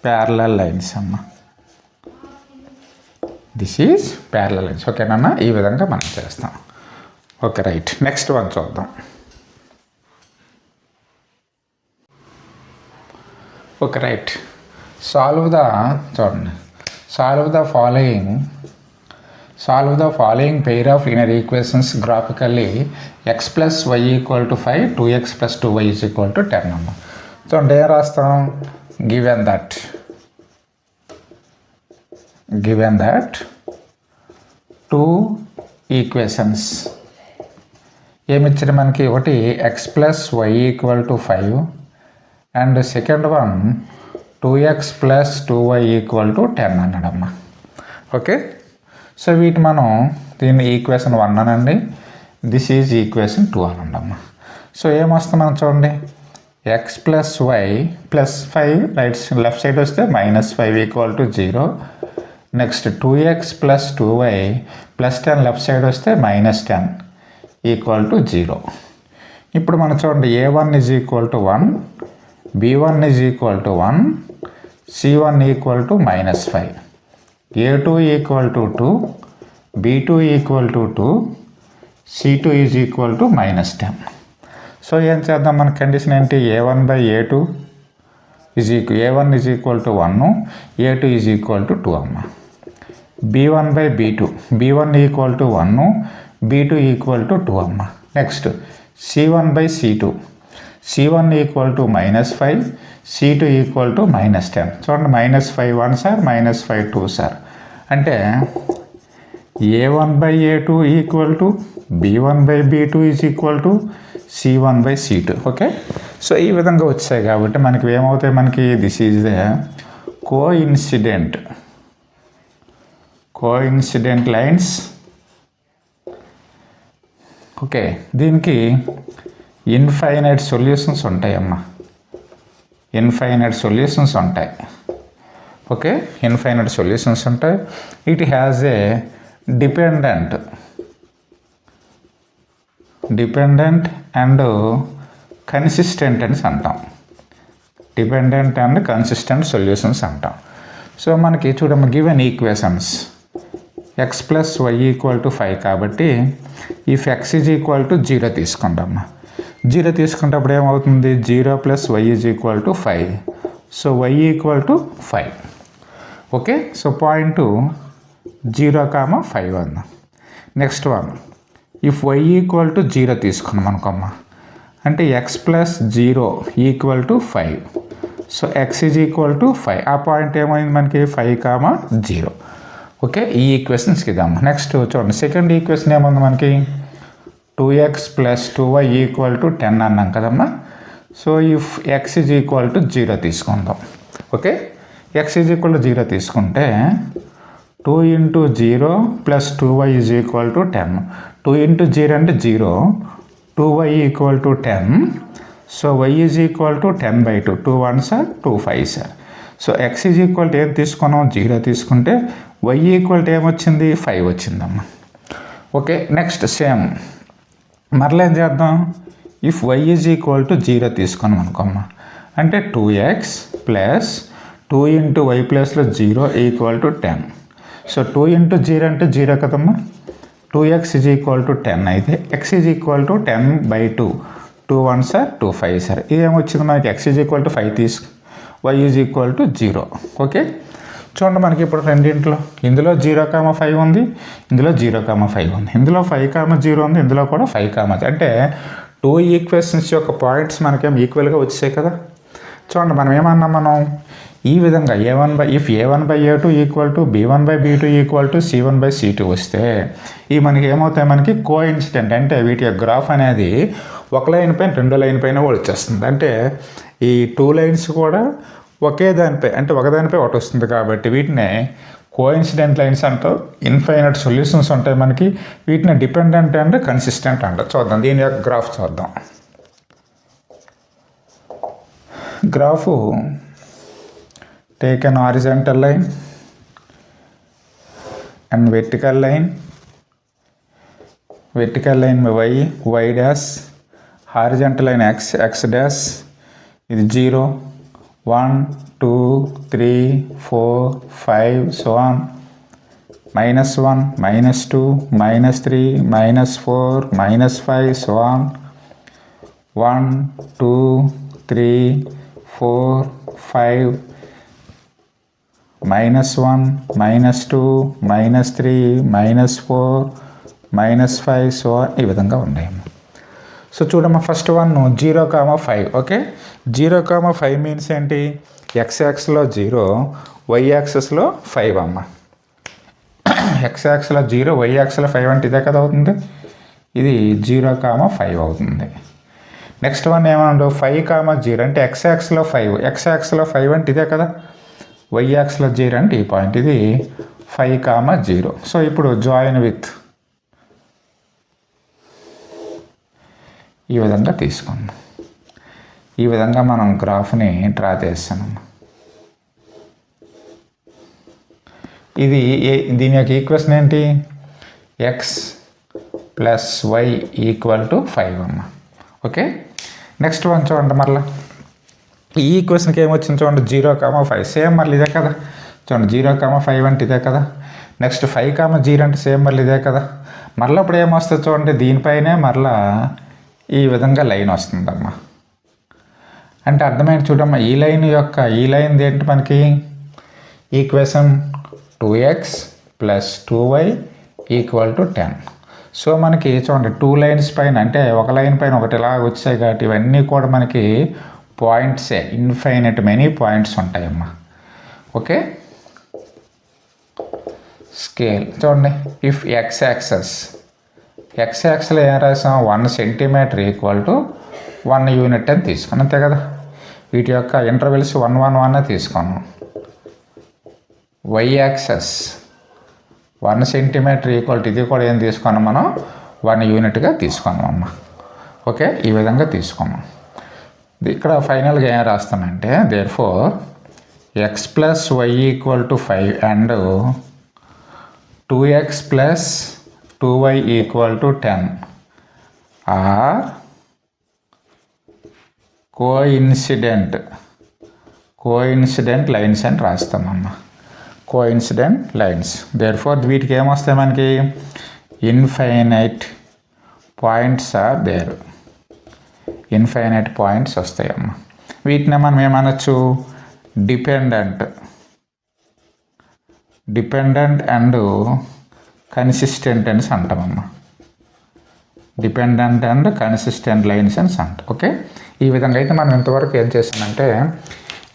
parallel lines అమ్మా. This is parallel lines. ఓకేనా ఈ విధంగా మనం చేస్తాం. ఓకే రైట్ నెక్స్ట్ వన్ చూద్దాం. Okay right solve the following pair of linear equations graphically x + y = 5 2x + 2y = 10 అమ్మ. చూడండి ఏం రాస్తాం given that 2 ఈక్వేషన్స్ ఏమిచ్చారు మనకి ఒకటి x + y = 5 and second one 2x plus 2y equal to 10 అన్నాడమ్మా. ఓకే, సో వీటి మనం దీన్ని ఈక్వేషన్ 1 అనండి, దిస్ ఈజ్ ఈక్వేషన్ 2 అనండమ్మా. సో ఏమొస్తుంది మనం చూడండి, x plus y plus 5 left side వస్తే -5 equal to 0. Next 2x plus 2y plus 10 left side వస్తే -10 ఈక్వల్ టు 0. ఇప్పుడు మనం చూడండి, a1 is equal to 1, b1 is equal to 1, c1 equal to -5, a2 equal to 2, b2 equal to 2, c2 is equal to -10. So ఏం చేద్దాం, మన కండిషన్ ఏంటి, a1/a2 a1 is equal to 1, a2 is equal to 2 అమ్మ. b1/b2 b1 equal to 1, b2 equal to 2 అమ్మ. Next c1/c2 c1 equal to -5, c2 equal to -10. చూడండి, -5 1 సార్, -5 2 సార్. అంటే a1/a2 equal to b1/b2 is equal to c1/c2. Okay, so ఈ విధంగా వచ్చాయి కాబట్టి మనకి ఏమవుతాయి, మనకి this is the coincident lines. Okay, దీనికి ఇన్ఫైనైట్ సొల్యూషన్స్ ఉంటాయమ్మా, ఇన్ఫైనైట్ సొల్యూషన్స్ ఉంటాయి. ఓకే, ఇన్ఫైనైట్ సొల్యూషన్స్ ఉంటాయి. It has a dependent and consistent అని అంటాం, డిపెండెంట్ అండ్ కన్సిస్టెంట్ సొల్యూషన్స్ అంటాం. సో మనకి చూడమ్మ, given equations x plus y equal to 5 కాబట్టి if x is equal to 0 తీసుకుంటామ్మా. 0 తీసుకున్నప్పుడు ఏమవుతుంది, 0 plus y is equal to 5, so y equal to 5. Okay, so point 0,5 అన్న. Next one, if y equal to 0 తీసుకున్నాం అనుకోమ్మా, అంటే x plus 0 equal to 5, so x is equal to 5. ఆ పాయింట్ ఏమైంది మనకి, 5,0. ఓకే, ఈ ఈక్వేషన్స్కి ఇద్దాము. నెక్స్ట్ చూడండి, సెకండ్ ఈక్వేషన్ ఏముంది మనకి, 2x plus 2y equal to 10 అన్నాం కదమ్మా. So if x is equal to 0 తీసుకుందాం. Okay, x is equal to 0 తీసుకుంటే 2 into 0 plus 2y is equal to 10. 2 into 0 అంటే 0, 2y equal to 10, so y is equal to 10/2. 2 1 sir, 2 5 sir. So x is equal to ఏం తీసుకున్నాం, 0 తీసుకుంటే y ఈక్వల్ టు ఏమొచ్చింది, 5 వచ్చిందమ్మా. ఓకే, నెక్స్ట్ సేమ్ మరలా ఏం చేద్దాం, if y is equal to 0 తీసుకున్నాం అనుకోమ్మా, అంటే 2x ప్లస్ 2 ఇంటూ y ప్లస్లో 0 ఈక్వల్ టు 10. సో 2 ఇంటూ 0 అంటే 0 కదమ్మా, 2x ఈజ్ ఈక్వల్ టు 10 అయితే x is equal to 10/2. 2 1 sir, 2 5 sir. ఇదేమొచ్చింది మనకి, x ఈజ్ ఈక్వల్ టు 5 తీసుకు, y is equal to 0. Okay, చూడండి మనకి ఇప్పుడు రెండింట్లో, ఇందులో 0,5 ఉంది, ఇందులో 0,5 ఉంది, ఇందులో 5,0 ఉంది, ఇందులో కూడా 5,0. అంటే 2 ఈక్వేషన్స్ యొక్క పాయింట్స్ మనకేం ఈక్వల్గా వచ్చాయి కదా. చూడండి మనం ఏమన్నాం, మనం ఈ విధంగా if a1/a2 equal to b1/b2 equal to c1/c2 వస్తే ఇవి మనకి ఏమవుతాయి, మనకి కోఇన్సిడెంట్, అంటే వీటి యొక్క గ్రాఫ్ అనేది ఒక లైన్ పైన 2 లైన్ పైన కూడా వచ్చేస్తుంది. అంటే ఈ 2 లైన్స్ కూడా ఒకే దానిపై, అంటే ఒకదానిపై ఒకటి వస్తుంది కాబట్టి వీటినే కోఇన్సిడెంట్ లైన్స్ అంటారు. ఇన్ఫైనైట్ సొల్యూషన్స్ ఉంటాయి మనకి, వీటిని డిపెండెంట్ అండ్ కన్సిస్టెంట్ అంటారు. చూద్దాం దీని యొక్క గ్రాఫ్ చూద్దాం. Graph take an horizontal line and vertical line y dash, horizontal line x dash, ఇది 0 1 2 3 4 5 so on, -1 -2 -3 -4 -5 so on, 1 2 3 4 5 -1 -2 -3 -4 -5 so ఈ విధంగా ఉన్నాయి. సో చూడమ్మా, ఫస్ట్ వన్ 0,5. ఓకే, 0,5 మీన్స్ ఏంటి, x యాక్సిస్లో 0, y యాక్సిస్లో 5 అమ్మ. x యాక్సిస్లో 0, y యాక్సిస్లో 5 అంటే ఇదే కదా అవుతుంది, ఇది 0,5 అవుతుంది. నెక్స్ట్ వన్ ఏమన్నా 5,0 అంటే ఎక్స్ యాక్స్లో 5 అంటే ఇదే కదా, వై యాక్స్లో 0 అంటే ఈ పాయింట్, ఇది 5,0. సో ఇప్పుడు జాయిన్ విత్ ఈ విధంగా తీసుకున్నాం. ఈ విధంగా మనం గ్రాఫ్ని డ్రా చేస్తున్నాం. ఇది దీని యొక్క ఈక్వేషన్ ఏంటి, x plus y equal to 5 అమ్మ. ఓకే, నెక్స్ట్ వన్ చూడండి, మరలా ఈ ఈక్వేషన్కి ఏమొచ్చింది చూడండి, 0,5. సేమ్ మళ్ళీ ఇదే కదా, చూడండి 0,5 అంటే ఇదే కదా. నెక్స్ట్ 5,0 అంటే సేమ్ మళ్ళీ ఇదే కదా. మరలా ఇప్పుడు ఏమొస్తుంది చూడండి, దీనిపైనే మరలా ఈ విధంగా లైన్ వస్తుందమ్మా. అంటే అర్థమైంది చూడమ్మా, ఈ లైన్ ఏంటి మనకి equation 2x plus 2y equal to 10. So మనకి చూడండి 2 లైన్స్ పైన, అంటే ఒక లైన్ పైన ఒకటి ఇలా వచ్చాయి కాబట్టి ఇవన్నీ కూడా మనకి పాయింట్సే, ఇన్ఫైనైట్ మెనీ పాయింట్స్ ఉంటాయమ్మా. ఓకే, స్కేల్ చూడండి, ఇఫ్ ఎక్స్ యాక్స్లో ఏం రాసాం, 1 సెంటీమీటర్ ఈక్వల్ టు 1 యూనిట్ అని తీసుకున్నాం, అంతే కదా. వీటి యొక్క ఇంటర్వెల్స్ 1, 1, 1 తీసుకున్నాం. Y axis 1 centimetre equal to ఇది కూడా ఏం తీసుకున్నాం మనం, 1 యూనిట్గా తీసుకున్నాం అమ్మ. ఓకే, ఈ విధంగా తీసుకున్నాం. ఇక్కడ ఫైనల్గా ఏం రాస్తామంటే, therefore x plus y equal to 5 and 2x plus 2y equal to 10 are coincident lines అని రాస్తామమ్మా. Coincident lines. దేర్ఫోర్ వీటికి ఏమొస్తాయి మనకి, infinite points are there, infinite points వస్తాయమ్మా. వీటిని మనం ఏమనొచ్చు, డిపెండెంట్ అండ్ కన్సిస్టెంట్ అని అంటామమ్మా. డిపెండెంట్ అండ్ కన్సిస్టెంట్ లైన్స్ అని అంటాం. ఓకే, ఈ విధంగా అయితే మనం ఇంతవరకు ఏం చేసామంటే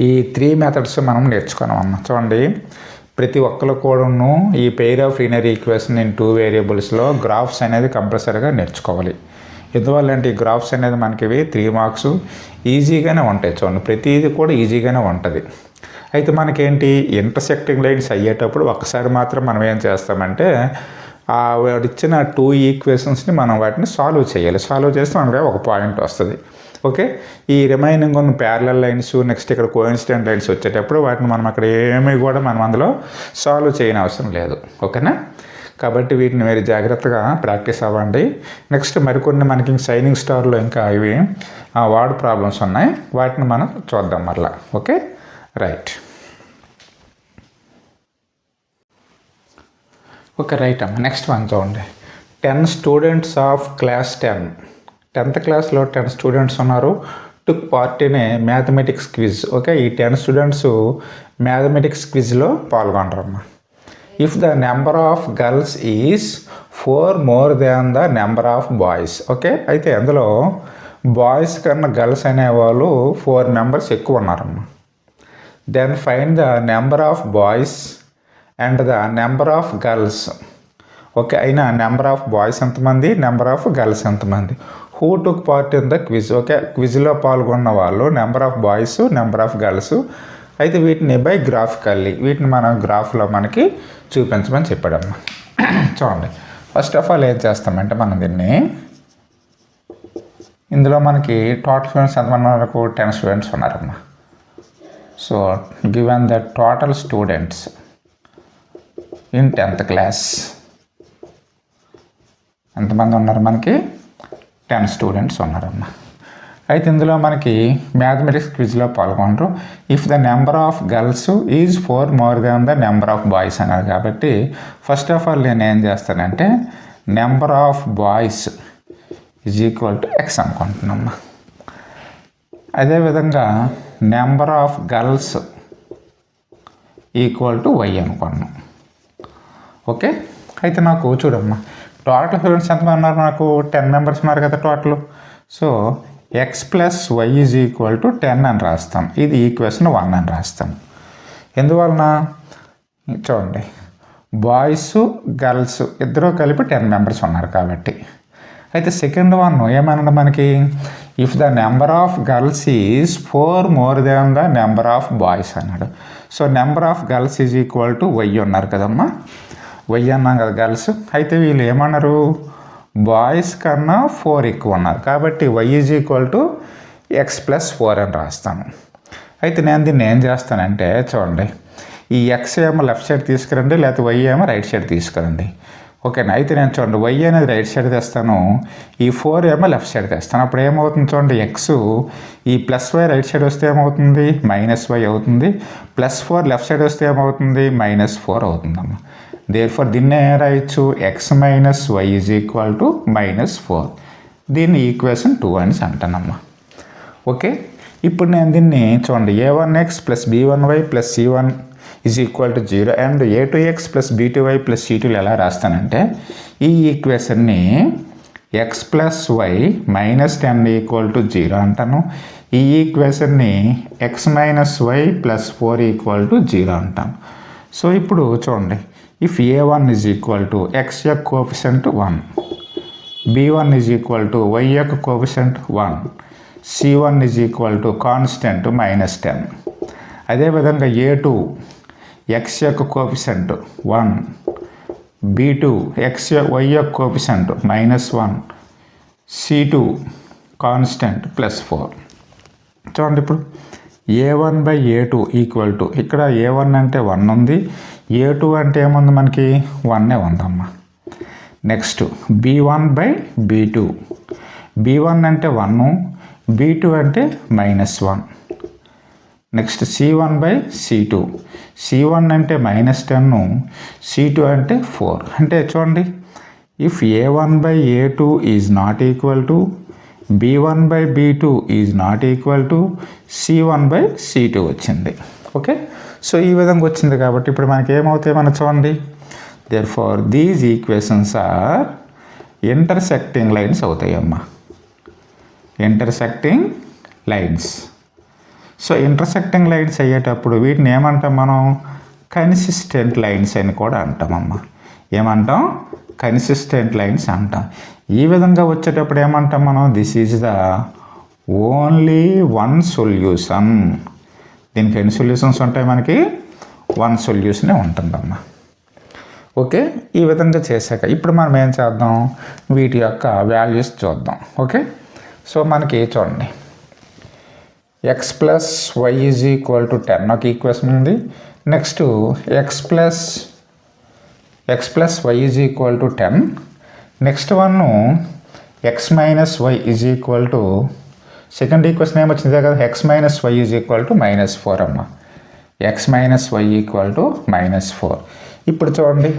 ఈ 3 మెథడ్స్ మనం నేర్చుకున్నామమ్మా. చూడండి, ప్రతి ఒక్కరు కూడాను ఈ pair of linear equation in 2 వేరియబుల్స్లో గ్రాఫ్స్ అనేది కంపల్సరీగా నేర్చుకోవాలి. ఎందువల్లంటే ఈ గ్రాఫ్స్ అనేది మనకి 3 మార్క్స్ ఈజీగానే ఉంటాయి. చూడండి, ప్రతిదీ కూడా ఈజీగానే ఉంటుంది. అయితే మనకేంటి, ఇంటర్సెక్టింగ్ లైన్స్ అయ్యేటప్పుడు ఒకసారి మాత్రం మనం ఏం చేస్తామంటే వాడు ఇచ్చిన 2 ఈక్వేషన్స్ని మనం వాటిని సాల్వ్ చేయాలి. సాల్వ్ చేస్తే మనకి ఒక పాయింట్ వస్తుంది. ఓకే, ఈ రిమైనింగ్ ఉన్న ప్యారలల్ లైన్స్, నెక్స్ట్ ఇక్కడ కోఇన్సిడెంట్ లైన్స్ వచ్చేటప్పుడు వాటిని మనం అక్కడ ఏమీ కూడా మనం అందులో సాల్వ్ చేయని అవసరం లేదు. ఓకేనా, కాబట్టి వీటిని మీరు జాగ్రత్తగా ప్రాక్టీస్ అవ్వండి. నెక్స్ట్ మరికొన్ని మనకి షైనింగ్ స్టార్లో ఇంకా ఇవి వర్డ్ ప్రాబ్లమ్స్ ఉన్నాయి, వాటిని మనం చూద్దాం మరలా. Okay, right. ఓకే, రైట్ అమ్మ. నెక్స్ట్ వన్ చూడండి, 10 స్టూడెంట్స్ ఆఫ్ క్లాస్ 10th క్లాస్లో 10 స్టూడెంట్స్ ఉన్నారు. Took part in a mathematics quiz. Okay, ఈ 10 స్టూడెంట్స్ మ్యాథమెటిక్స్ క్విజ్లో పాల్గొంటారమ్మా. If the number of girls is 4 more than the number of boys. Okay, అయితే అందులో బాయ్స్ కన్నా గర్ల్స్ అనేవాళ్ళు 4 మెంబర్స్ ఎక్కువ ఉన్నారమ్మా. Then find the number of boys and the number of girls. Okay, అయినా నెంబర్ ఆఫ్ బాయ్స్ ఎంతమంది, నెంబర్ ఆఫ్ గర్ల్స్ ఎంతమంది. Who took part in the quiz. Okay, క్విజ్లో పాల్గొన్న వాళ్ళు number of boys, number of girls. అయితే వీటిని బై గ్రాఫికల్లీ, వీటిని మనం గ్రాఫ్లో మనకి చూపించమని చెప్పాడమ్మా. చూడండి, ఫస్ట్ ఆఫ్ ఆల్ ఏం చేస్తామంటే మనం దీన్ని, ఇందులో మనకి టోటల్ స్టూడెంట్స్ ఎంతమంది వరకు 10 స్టూడెంట్స్ ఉన్నారమ్మా. So given the total students in 10th class ఎంతమంది ఉన్నారు మనకి, 10 స్టూడెంట్స్ ఉన్నారమ్మా. అయితే ఇందులో మనకి మ్యాథమెటిక్స్ క్విజ్లో పాల్గొంటారు. If the number of girls is 4 more than the number of boys అన్నారు. కాబట్టి ఫస్ట్ ఆఫ్ ఆల్ నేను ఏం చేస్తానంటే number of boys is equal to x అనుకుంటున్నామ్మా. అదేవిధంగా number of girls equal to y అనుకున్నాం. ఓకే, అయితే నాకు చూడమ్మా, టోటల్ స్టూడెంట్స్ ఎంతమంది ఉన్నారు, నాకు 10 మెంబర్స్ ఉన్నారు కదా total. So x plus y is equal to 10 అని రాస్తాం. ఇది ఈక్వేషన్ 1 అని రాస్తాం. ఎందువలన చూడండి, బాయ్స్ గర్ల్స్ ఇద్దరూ కలిపి 10 మెంబర్స్ ఉన్నారు కాబట్టి. అయితే సెకండ్ వన్ ఏమన్నా మనకి if the number of girls is 4 more then the number of boys అన్నాడు. So number of girls is equal to y ఉన్నారు కదమ్మా, వై అన్నాం కదా గర్ల్స్. అయితే వీళ్ళు ఏమన్నారు, బాయ్స్ కన్నా 4 ఎక్కువ ఉన్నారు కాబట్టి y is equal to x plus 4 అని రాస్తాను. అయితే నేను దీన్ని ఏం చేస్తానంటే చూడండి, ఈ ఎక్స్ ఏమో లెఫ్ట్ సైడ్ తీసుకురండి, లేకపోతే వై ఏమో రైట్ సైడ్ తీసుకురండి. ఓకేనా. అయితే నేను చూడండి వై అనేది రైట్ సైడ్ తెస్తాను, ఈ 4 ఏమో లెఫ్ట్ సైడ్ తెస్తాను. అప్పుడు ఏమవుతుంది చూడండి, ఎక్స్ ఈ ప్లస్ వై రైట్ సైడ్ వస్తే ఏమవుతుంది, మైనస్ వై అవుతుంది. +4 లెఫ్ట్ సైడ్ వస్తే ఏమవుతుంది, -4 అవుతుందమ్మా. దేర్ఫోర్ దీన్ని ఏం రాయొచ్చు, x minus y is equal to -4. దీన్ని ఈక్వేషన్ 2 అని అంటానమ్మా. ఓకే. ఇప్పుడు నేను దీన్ని చూడండి a1x + b1y + c1 is equal to 0 and a2x + b2y + c2 ఎలా రాస్తానంటే, ఈ ఈక్వేషన్ని x + y -10 ఈక్వల్ టు 0 అంటాను. ఈ ఈక్వేషన్ని x - y + 4 ఈక్వల్ టు 0 అంటాను. సో ఇప్పుడు చూడండి, if a1 is equal to x యొక్క coefficient 1, b1 is equal to y యొక్క coefficient 1, c1 is equal to constant -10. అదేవిధంగా a2 x యొక్క కోఎఫిషియంట్ 1, b2 y యొక్క కోఎఫిషియంట్ -1, c2 కాన్స్టెంట్ +4. చూడండి ఇప్పుడు a1/a2 ఈక్వల్ టు, ఇక్కడ a1 అంటే 1 ఉంది, a2 అంటే ఏముంది మనకి 1 ఉందమ్మా. నెక్స్ట్ b1/b2, b1 అంటే 1, b2 అంటే -1. నెక్స్ట్ c1/c2, c1 అంటే -10, c2 అంటే 4. అంటే చూడండి, if a1/a2 is not equal to b1/b2 is not equal to c1/c2 వచ్చింది. ఓకే. సో ఈ విధంగా వచ్చింది కాబట్టి ఇప్పుడు మనకి ఏమవుతాయి మనం చూడండి, therefore these equations are intersecting lines అవుతాయి అమ్మా, intersecting lines. So intersecting lines అయ్యేటప్పుడు వీటిని ఏమంటాం మనం, కన్సిస్టెంట్ లైన్స్ అని కూడా అంటామమ్మా. ఏమంటాం, కన్సిస్టెంట్ లైన్స్ అంటాం. ఈ విధంగా వచ్చేటప్పుడు ఏమంటాం మనం, this is the only one solution. దీనికి ఎన్ని సొల్యూషన్స్ ఉంటాయి మనకి, 1 సొల్యూషనే ఉంటుందమ్మా. ఓకే. ఈ విధంగా చేశాక ఇప్పుడు మనం ఏం చేద్దాం, వీటి యొక్క వాల్యూస్ చూద్దాం. ఓకే. సో మనకి చూడండి, x + y is equal to 10 ఒక ఈక్వేషన్ ఉంది. Next x + y is equal to 10. Next one x - y is equal to, second equation ఏమొచ్చింది కదా, x - y is equal to -4 అమ్మ. x - y equal to -4. ఇప్పుడు చూడండి,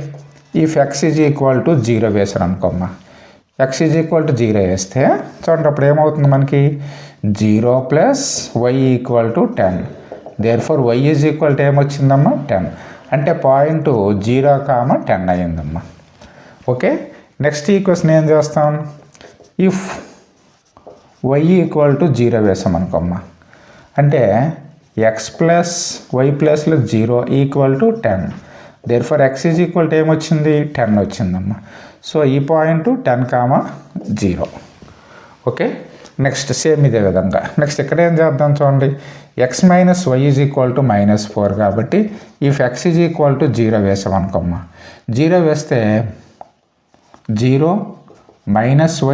if x is equal to 0 వేసాను అనుకోమ్మా, x ఈజ్ ఈక్వల్ టు 0 వేస్తే చూడండి అప్పుడు ఏమవుతుంది మనకి, 0 + y equal to 10. Therefore y is equal to ఏమొచ్చిందమ్మా, 10. అంటే పాయింట్ 0, 10 అయ్యిందమ్మా. ఓకే. నెక్స్ట్ ఈక్వేషన్ ఏం చేస్తాం, ఇఫ్ y ఈక్వల్ టు 0 వేసాం అనుకోమ్మా, అంటే x + y + 0 equal to 10. Therefore x is equal to ఏమొచ్చింది, 10 వచ్చిందమ్మా. సో ఈ పాయింట్ 10, 0. ఓకే. నెక్స్ట్ సేమ్ ఇదే విధంగా నెక్స్ట్ ఇక్కడ ఏం చేద్దాం చూడండి, x - y is equal to -4 కాబట్టి if x is equal to 0 వేసాం అనుకోమ్మా, 0 వేస్తే 0 -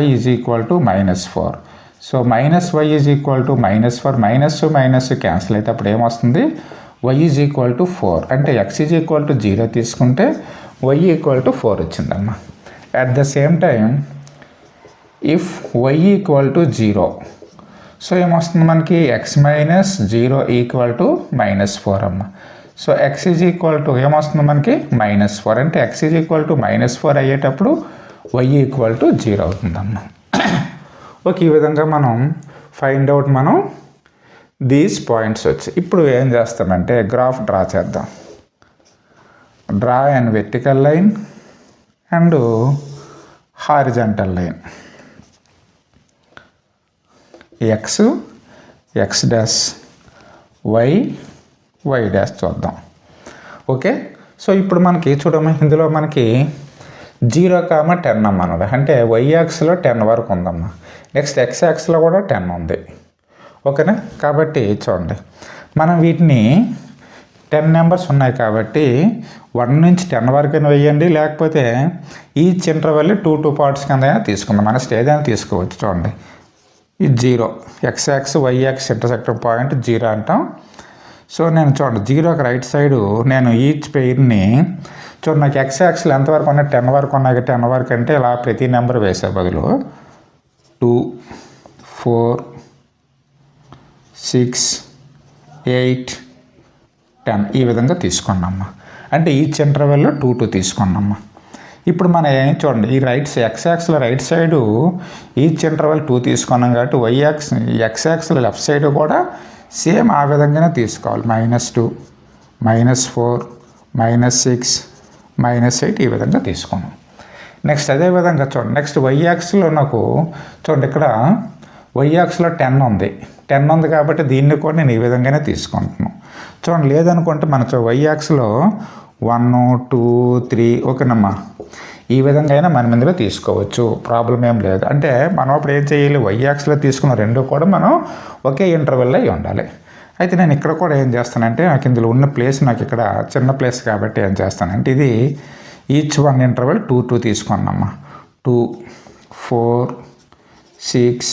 y is equal to -4. So -y is equal to -4, minus cancel అయితే అప్పుడు ఏమొస్తుంది, y ఈజ్ ఈక్వల్ టు 4. అంటే x ఈజ్ ఈక్వల్ టు 0 తీసుకుంటే y ఈక్వల్ టు 4 వచ్చిందమ్మా. At the same time if y equal to 0, so ఏమొస్తుంది మనకి, x - 0 ఈక్వల్ టు -4 అమ్మ. So x is equal to ఏమొస్తుంది మనకి, -4. అంటే x ఈజ్ ఈక్వల్ టు -4 అయ్యేటప్పుడు y ఈక్వల్ టు 0 అవుతుందమ్మ. ఓకే. ఈ విధంగా మనం ఫైండ్ అవుట్ మనం దీస్ పాయింట్స్ వచ్చి ఇప్పుడు ఏం చేస్తామంటే గ్రాఫ్ డ్రా చేద్దాం. Draw and vertical line and horizontal line. x dash y dash చూద్దాం. ఓకే. సో ఇప్పుడు మనకి చూడమ్మా, ఇందులో మనకి 0, 10 అన్నమాట. అంటే y యాక్స్లో 10 వరకు ఉందమ్మా. నెక్స్ట్ ఎక్స్ యాక్స్లో కూడా 10 ఉంది. ఓకేనా? కాబట్టి చూడండి, మనం వీటిని 10 నెంబర్స్ ఉన్నాయి కాబట్టి 1 నుంచి 10 వరకు వేయండి, లేకపోతే ఈచ్ ఇంటర్వెల్ 2 పార్ట్స్ కింద తీసుకుందాం. మన స్టేజ్ అయినా తీసుకోవచ్చు. చూడండి, ఇది 0, x axis y axis intersecting point 0 అంటాం. సో నేను చూడండి, 0కి రైట్ సైడు నేను ఈచ్ పెయిర్ని చూడండి, నాకు ఎక్స్ యాక్స్లో ఎంతవరకు ఉన్నాయి? 10 వరకు ఉన్నాయి. 10 వరకు అంటే ఇలా ప్రతి నెంబర్ వేసే బదులు 2, 4, 6, 8, 10 ఈ విధంగా తీసుకున్నామ్మా. అంటే ఈచ్ ఇంటర్వెల్లో 2, 2 తీసుకున్నామ్మా. ఇప్పుడు మనం ఏం చూడండి, ఈ ఎక్స్ యాక్స్లో రైట్ సైడు ఈచ్ ఇంటర్వెల్ 2 తీసుకున్నాం కాబట్టి ఎక్స్ యాక్స్లో లెఫ్ట్ సైడ్ కూడా సేమ్ ఆ విధంగానే తీసుకోవాలి. -2, -4, -6, -8 ఈ విధంగా తీసుకున్నాం. నెక్స్ట్ అదేవిధంగా చూడండి, నెక్స్ట్ వై యాక్స్లో నాకు చూడండి, ఇక్కడ వై యాక్స్లో 10 ఉంది. 10 ఉంది కాబట్టి దీన్ని కూడా నేను ఈ విధంగానే తీసుకుంటున్నాను. చూడండి, లేదనుకుంటే మన వై యాక్స్లో 1, 2, 3 ఓకేనమ్మా, ఈ విధంగా అయినా మనం ఇందులో తీసుకోవచ్చు. ప్రాబ్లం ఏం లేదు. అంటే మనం అప్పుడు ఏం చేయాలి? వై యాక్స్లో తీసుకున్న 2 కూడా మనం ఒకే ఇంటర్వెల్లో అయి ఉండాలి. అయితే నేను ఇక్కడ కూడా ఏం చేస్తానంటే, నాకు ఇందులో ఉన్న ప్లేస్ నాకు ఇక్కడ చిన్న ప్లేస్ కాబట్టి ఏం చేస్తానంటే, ఇది ఈచ్ 1 ఇంటర్వెల్ 2, 2 తీసుకున్నామ్మా. 2, 4, 6,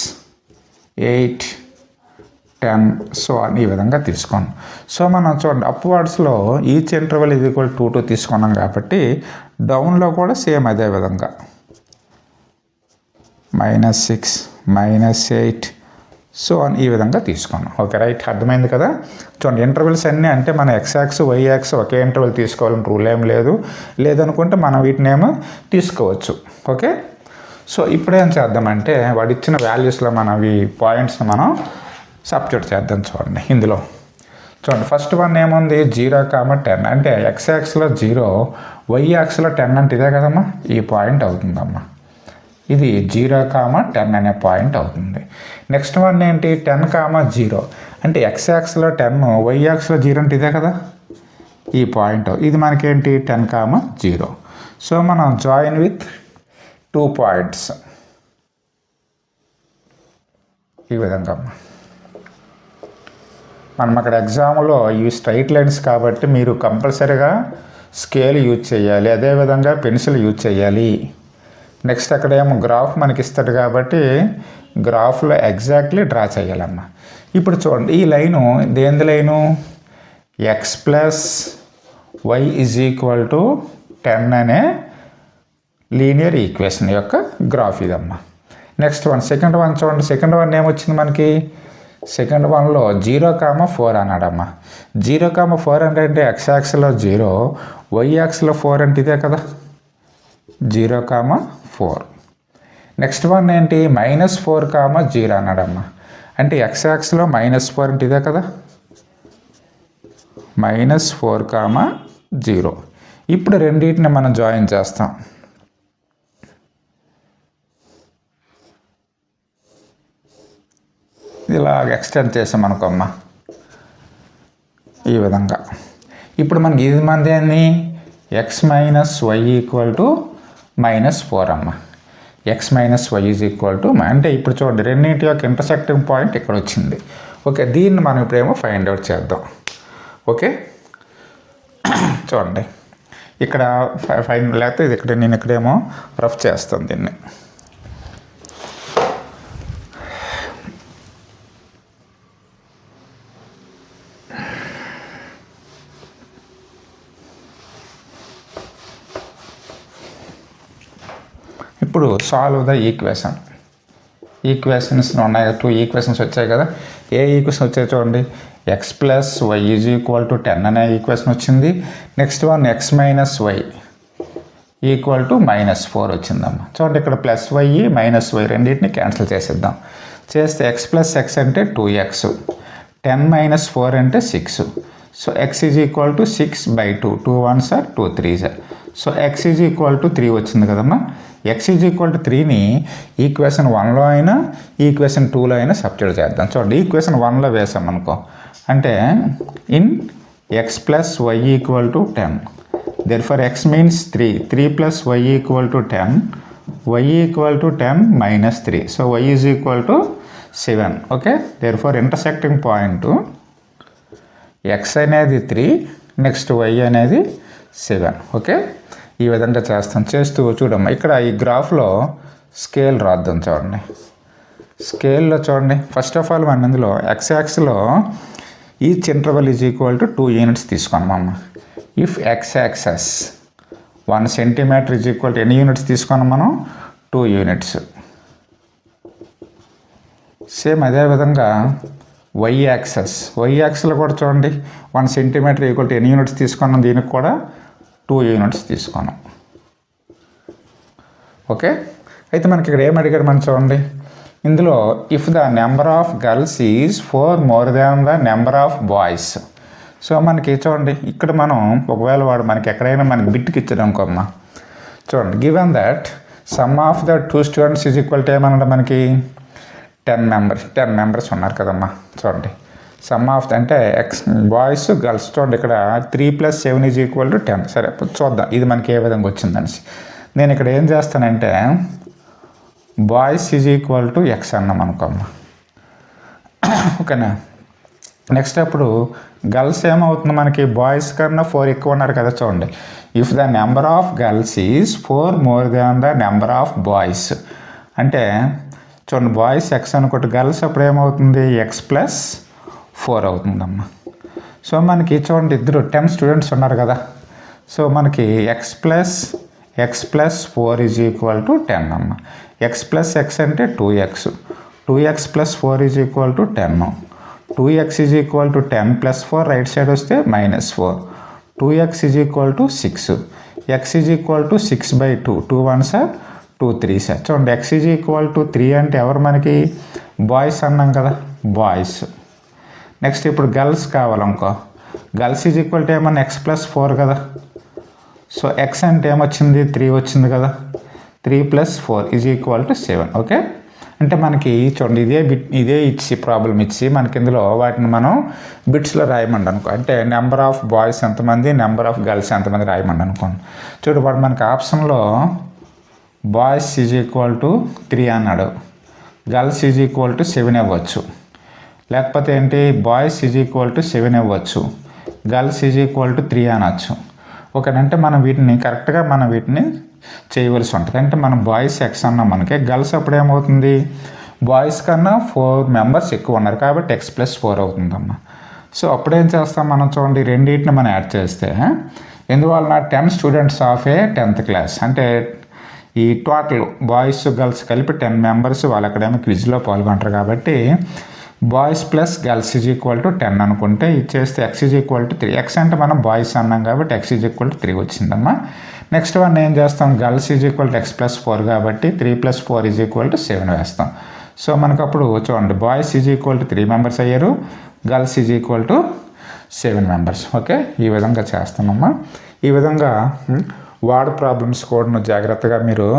8, 10 సో అని ఈ విధంగా తీసుకోండి. సో మనం చూడండి, అప్వర్డ్స్లో ఈచ్ ఇంటర్వెల్ ఇది కూడా 2, 2 తీసుకున్నాం కాబట్టి డౌన్లో కూడా సేమ్ అదే విధంగా -6, -8 సో అని ఈ విధంగా తీసుకున్నాం. ఓకే, రైట్, అర్థమైంది కదా? చూడండి, ఇంటర్వెల్స్ అన్నీ అంటే మన ఎక్స్ యాక్స్ వై యాక్స్ ఒకే ఇంటర్వెల్ తీసుకోవాలని రూల్ ఏం లేదు. లేదనుకుంటే మనం వీటిని ఏమో తీసుకోవచ్చు. ఓకే, సో ఇప్పుడేం చేద్దామంటే వాడు ఇచ్చిన వాల్యూస్లో మనం ఈ పాయింట్స్ని మనం సబ్స్టిట్యూట్ చేద్దాం. చూడండి, ఇందులో చూడండి, ఫస్ట్ వన్ ఏముంది? 0, 10 అంటే ఎక్స్ యాక్స్లో 0, వై యాక్స్లో 10 అంటే ఇదే కదమ్మా, ఈ పాయింట్ అవుతుందమ్మా. ఇది 0, 10 అనే పాయింట్ అవుతుంది. నెక్స్ట్ వన్ ఏంటి? 10, 0 అంటే ఎక్స్ యాక్స్లో 10, వై యాక్స్లో 0 అంటే ఇదే కదా, ఈ పాయింట్. ఇది మనకేంటి? 10, 0. సో మనం జాయిన్ విత్ 2 పాయింట్స్ ఈ విధంగా. మనం అక్కడ ఎగ్జామ్లో ఇవి స్ట్రైట్ లైన్స్ కాబట్టి మీరు కంపల్సరీగా స్కేల్ యూజ్ చేయాలి, అదేవిధంగా పెన్సిల్ యూజ్ చేయాలి. నెక్స్ట్ అక్కడ ఏమో గ్రాఫ్ మనకి ఇస్తాడు కాబట్టి గ్రాఫ్లో ఎగ్జాక్ట్లీ డ్రా చేయాలమ్మా. ఇప్పుడు చూడండి, ఈ లైను దేని లైను? ఎక్స్ ప్లస్ వై = 10 అనే లీనియర్ ఈక్వేషన్ యొక్క గ్రాఫ్ ఇదమ్మా. నెక్స్ట్ వన్, సెకండ్ వన్ చూడండి. సెకండ్ వన్ ఏమొచ్చింది మనకి? సెకండ్ వన్లో 0, 4 అన్నాడమ్మా. 0, 4 అంటే ఎక్స్ యాక్స్లో 0, వై యాక్స్లో 4 అంటే ఇదే కదా, 0, 4. నెక్స్ట్ వన్ ఏంటి? -4, 0 అన్నాడమ్మా. అంటే ఎక్స్ యాక్స్లో -4 అంటే ఇదే కదా, -4, 0. ఇప్పుడు రెండింటిని మనం జాయిన్ చేస్తాం. ఇలా ఎక్స్టెండ్ చేసాం అనుకోమ్మా, ఈ విధంగా. ఇప్పుడు మనకి ఇది మంది ఏంది? x - y -4 అమ్మ. x - y అంటే ఇప్పుడు చూడండి, రెండింటి యొక్క ఇంటర్సెక్టింగ్ పాయింట్ ఇక్కడ వచ్చింది. ఓకే, దీన్ని మనం ఇప్పుడేమో ఫైండ్ అవుట్ చేద్దాం. ఓకే, చూడండి, ఇక్కడ ఫైండ్ లేకపోతే ఇది ఇక్కడ నేను ఇక్కడేమో రఫ్ చేస్తాను దీన్ని. ఇప్పుడు సాల్వ్ ద ఈక్వేషన్స్ ఉన్నాయి, 2 ఈక్వేషన్స్ వచ్చాయి కదా. ఏ ఈక్వేషన్ వచ్చాయి చూడండి, x + y = 10 అనే ఈక్వేషన్ వచ్చింది. నెక్స్ట్ వన్ x - y -4 వచ్చిందమ్మా. చూడండి, ఇక్కడ +y -y రెండింటిని క్యాన్సిల్ చేసేద్దాం. చేస్తే x + x అంటే 2x, 10 - 4 అంటే 6. So x = 6/2, 2 1s are 2 3s are. So x = 3 వచ్చింది కదమ్మా. x = 3ని ఈక్వేషన్ 1లో అయినా ఈక్వేషన్ 2లో అయినా సబ్స్టిట్యూట్ చేద్దాం. చూడండి, ఈక్వేషన్ 1లో వేసాం అనుకో, అంటే in x + y = 10, therefore x means 3 + y = 10, y equal to 10 minus 3. So y is equal to 7. Okay, therefore intersecting point x అనేది 3, నెక్స్ట్ y అనేది 7. ఓకే, ఈ విధంగా చేస్తూ చూడమ్మా. ఇక్కడ ఈ గ్రాఫ్లో స్కేల్ రాద్దాం. చూడండి, స్కేల్లో చూడండి, ఫస్ట్ ఆఫ్ ఆల్ మన ఇందులో x యాక్స్లో each interval is equal to 2 units తీసుకున్నామమ్మ. If x axis 1 centimetre is equal to ఎన్ని యూనిట్స్ తీసుకున్నాం మనం? 2 యూనిట్స్. సేమ్ అదేవిధంగా y యాక్సెస్లో కూడా చూడండి, 1 సెంటీమీటర్ ఈక్వల్ టు ఎన్ని యూనిట్స్ తీసుకున్నాం? దీనికి కూడా 2 యూనిట్స్ తీసుకున్నాం. ఓకే, అయితే మనకి ఇక్కడ ఏం అడిగాడు మనం చూడండి, ఇందులో if the number of girls is 4 more than the number of boys. So మనకి చూడండి, ఇక్కడ మనం ఒకవేళ వాడు మనకి ఎక్కడైనా మనకి బిట్కి ఇచ్చాడు అనుకోమ్మా. చూడండి, given that some of the 2 students is equal to ఏమన్నా మనకి 10 మెంబర్స్ ఉన్నారు కదమ్మా. చూడండి, సమ్ ఆఫ్ అంటే బాయ్స్ గర్ల్స్. చూడండి, ఇక్కడ 3 + 7 ఈజ్ ఈక్వల్ టు 10. సరే, చూద్దాం ఇది మనకి ఏ విధంగా వచ్చిందనేసి. నేను ఇక్కడ ఏం చేస్తానంటే boys is equal to x అన్నాం అనుకోమ్మా. ఓకేనా, నెక్స్ట్ అప్పుడు గర్ల్స్ ఏమవుతుంది మనకి? బాయ్స్ కన్నా 4 ఎక్కువ ఉన్నారు కదా. చూడండి, if the number of girls is 4 more than the number of boys అంటే చూడండి, బాయ్స్ x అనుకుంటే గర్ల్స్ అప్పుడు ఏమవుతుంది? x + 4 అవుతుందమ్మా. సో మనకి చూడండి, ఇద్దరు 10 స్టూడెంట్స్ ఉన్నారు కదా. సో మనకి x + 4 ఈజ్ ఈక్వల్ టు 10 అమ్మ. x + x అంటే 2x. 2x + 4 is equal to 10. 2x is equal to 10 + 4 right side వస్తే -4. 2x is equal to 6. x is equal to 6/2. 2 1s are 2 3s. చూడండి, x ఈజ్ ఈక్వల్ టు 3 అంటే ఎవరు మనకి? బాయ్స్ అన్నాం కదా, బాయ్స్. నెక్స్ట్ ఇప్పుడు గర్ల్స్ కావాలనుకో. గర్ల్స్ ఈజ్ ఈక్వల్ టు ఏమన్నా x + 4 కదా. సో x అంటే ఏమొచ్చింది? 3 వచ్చింది కదా. 3 + 4 ఈజ్ ఈక్వల్ టు 7. ఓకే, అంటే మనకి చూడండి, ఇదే ప్రాబ్లం ఇచ్చి మనకి ఇందులో వాటిని మనం బిట్స్లో రాయమండి అనుకో. అంటే నెంబర్ ఆఫ్ బాయ్స్ ఎంతమంది, నెంబర్ ఆఫ్ గర్ల్స్ ఎంతమంది రాయమండి అనుకోండి. చూడు, వాడు మనకి ఆప్షన్లో బాయ్స్ ఈజ్ ఈక్వల్ టు 3 అన్నాడు, గర్ల్స్ ఈజ్ ఈక్వల్ టు 7 ఇవ్వచ్చు. లేకపోతే ఏంటి, బాయ్స్ ఈజ్ ఈక్వల్ టు 7 ఇవ్వచ్చు, గర్ల్స్ ఈజ్ ఈక్వల్ టు 3 అనొచ్చు. ఓకేనంటే మనం వీటిని కరెక్ట్గా చేయవలసి ఉంటుంది. అంటే మనం బాయ్స్ x అన్నాం, మనకి గర్ల్స్ అప్పుడు ఏమవుతుంది? బాయ్స్ కన్నా 4 మెంబర్స్ ఎక్కువ ఉన్నారు కాబట్టి x + 4 అవుతుందమ్మా. సో అప్పుడేం చేస్తాం మనం? చూడండి, రెండింటిని మనం యాడ్ చేస్తే ఎందువలన 10 students of A 10th class అంటే ఈ టోటల్ బాయ్స్ గర్ల్స్ కలిపి 10 మెంబర్స్ వాళ్ళు అక్కడేమో క్విజ్లో పాల్గొంటారు కాబట్టి boys + girls is equal to 10 అనుకుంటే ఇచ్చేస్తే x is equal to 3. x అంటే మనం బాయ్స్ అన్నాం కాబట్టి x ఈజ్ ఈక్వల్ టు 3 వచ్చిందమ్మా. నెక్స్ట్ వన్ ఏం చేస్తాం? Girls is equal to x + 4 కాబట్టి 3 + 4 ఈజ్ ఈక్వల్ టు 7 వేస్తాం. సో మనకు అప్పుడు చూడండి, boys is equal to 3 members అయ్యారు, girls is equal to 7 members. Okay, ఈ విధంగా చేస్తామమ్మా. ఈ విధంగా వార్డ్ ప్రాబ్లమ్స్ కూడా జాగ్రత్తగా మీరు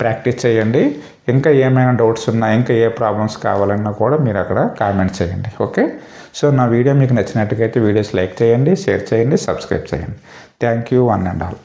ప్రాక్టీస్ చేయండి. ఇంకా ఏమైనా డౌట్స్ ఉన్నా, ఇంకా ఏ ప్రాబ్లమ్స్ కావాలన్నా కూడా మీరు అక్కడ కామెంట్ చేయండి. ఓకే, సో నా వీడియో మీకు నచ్చినట్టుగైతే వీడియోస్ లైక్ చేయండి, షేర్ చేయండి, సబ్స్క్రైబ్ చేయండి. Thank you one and all.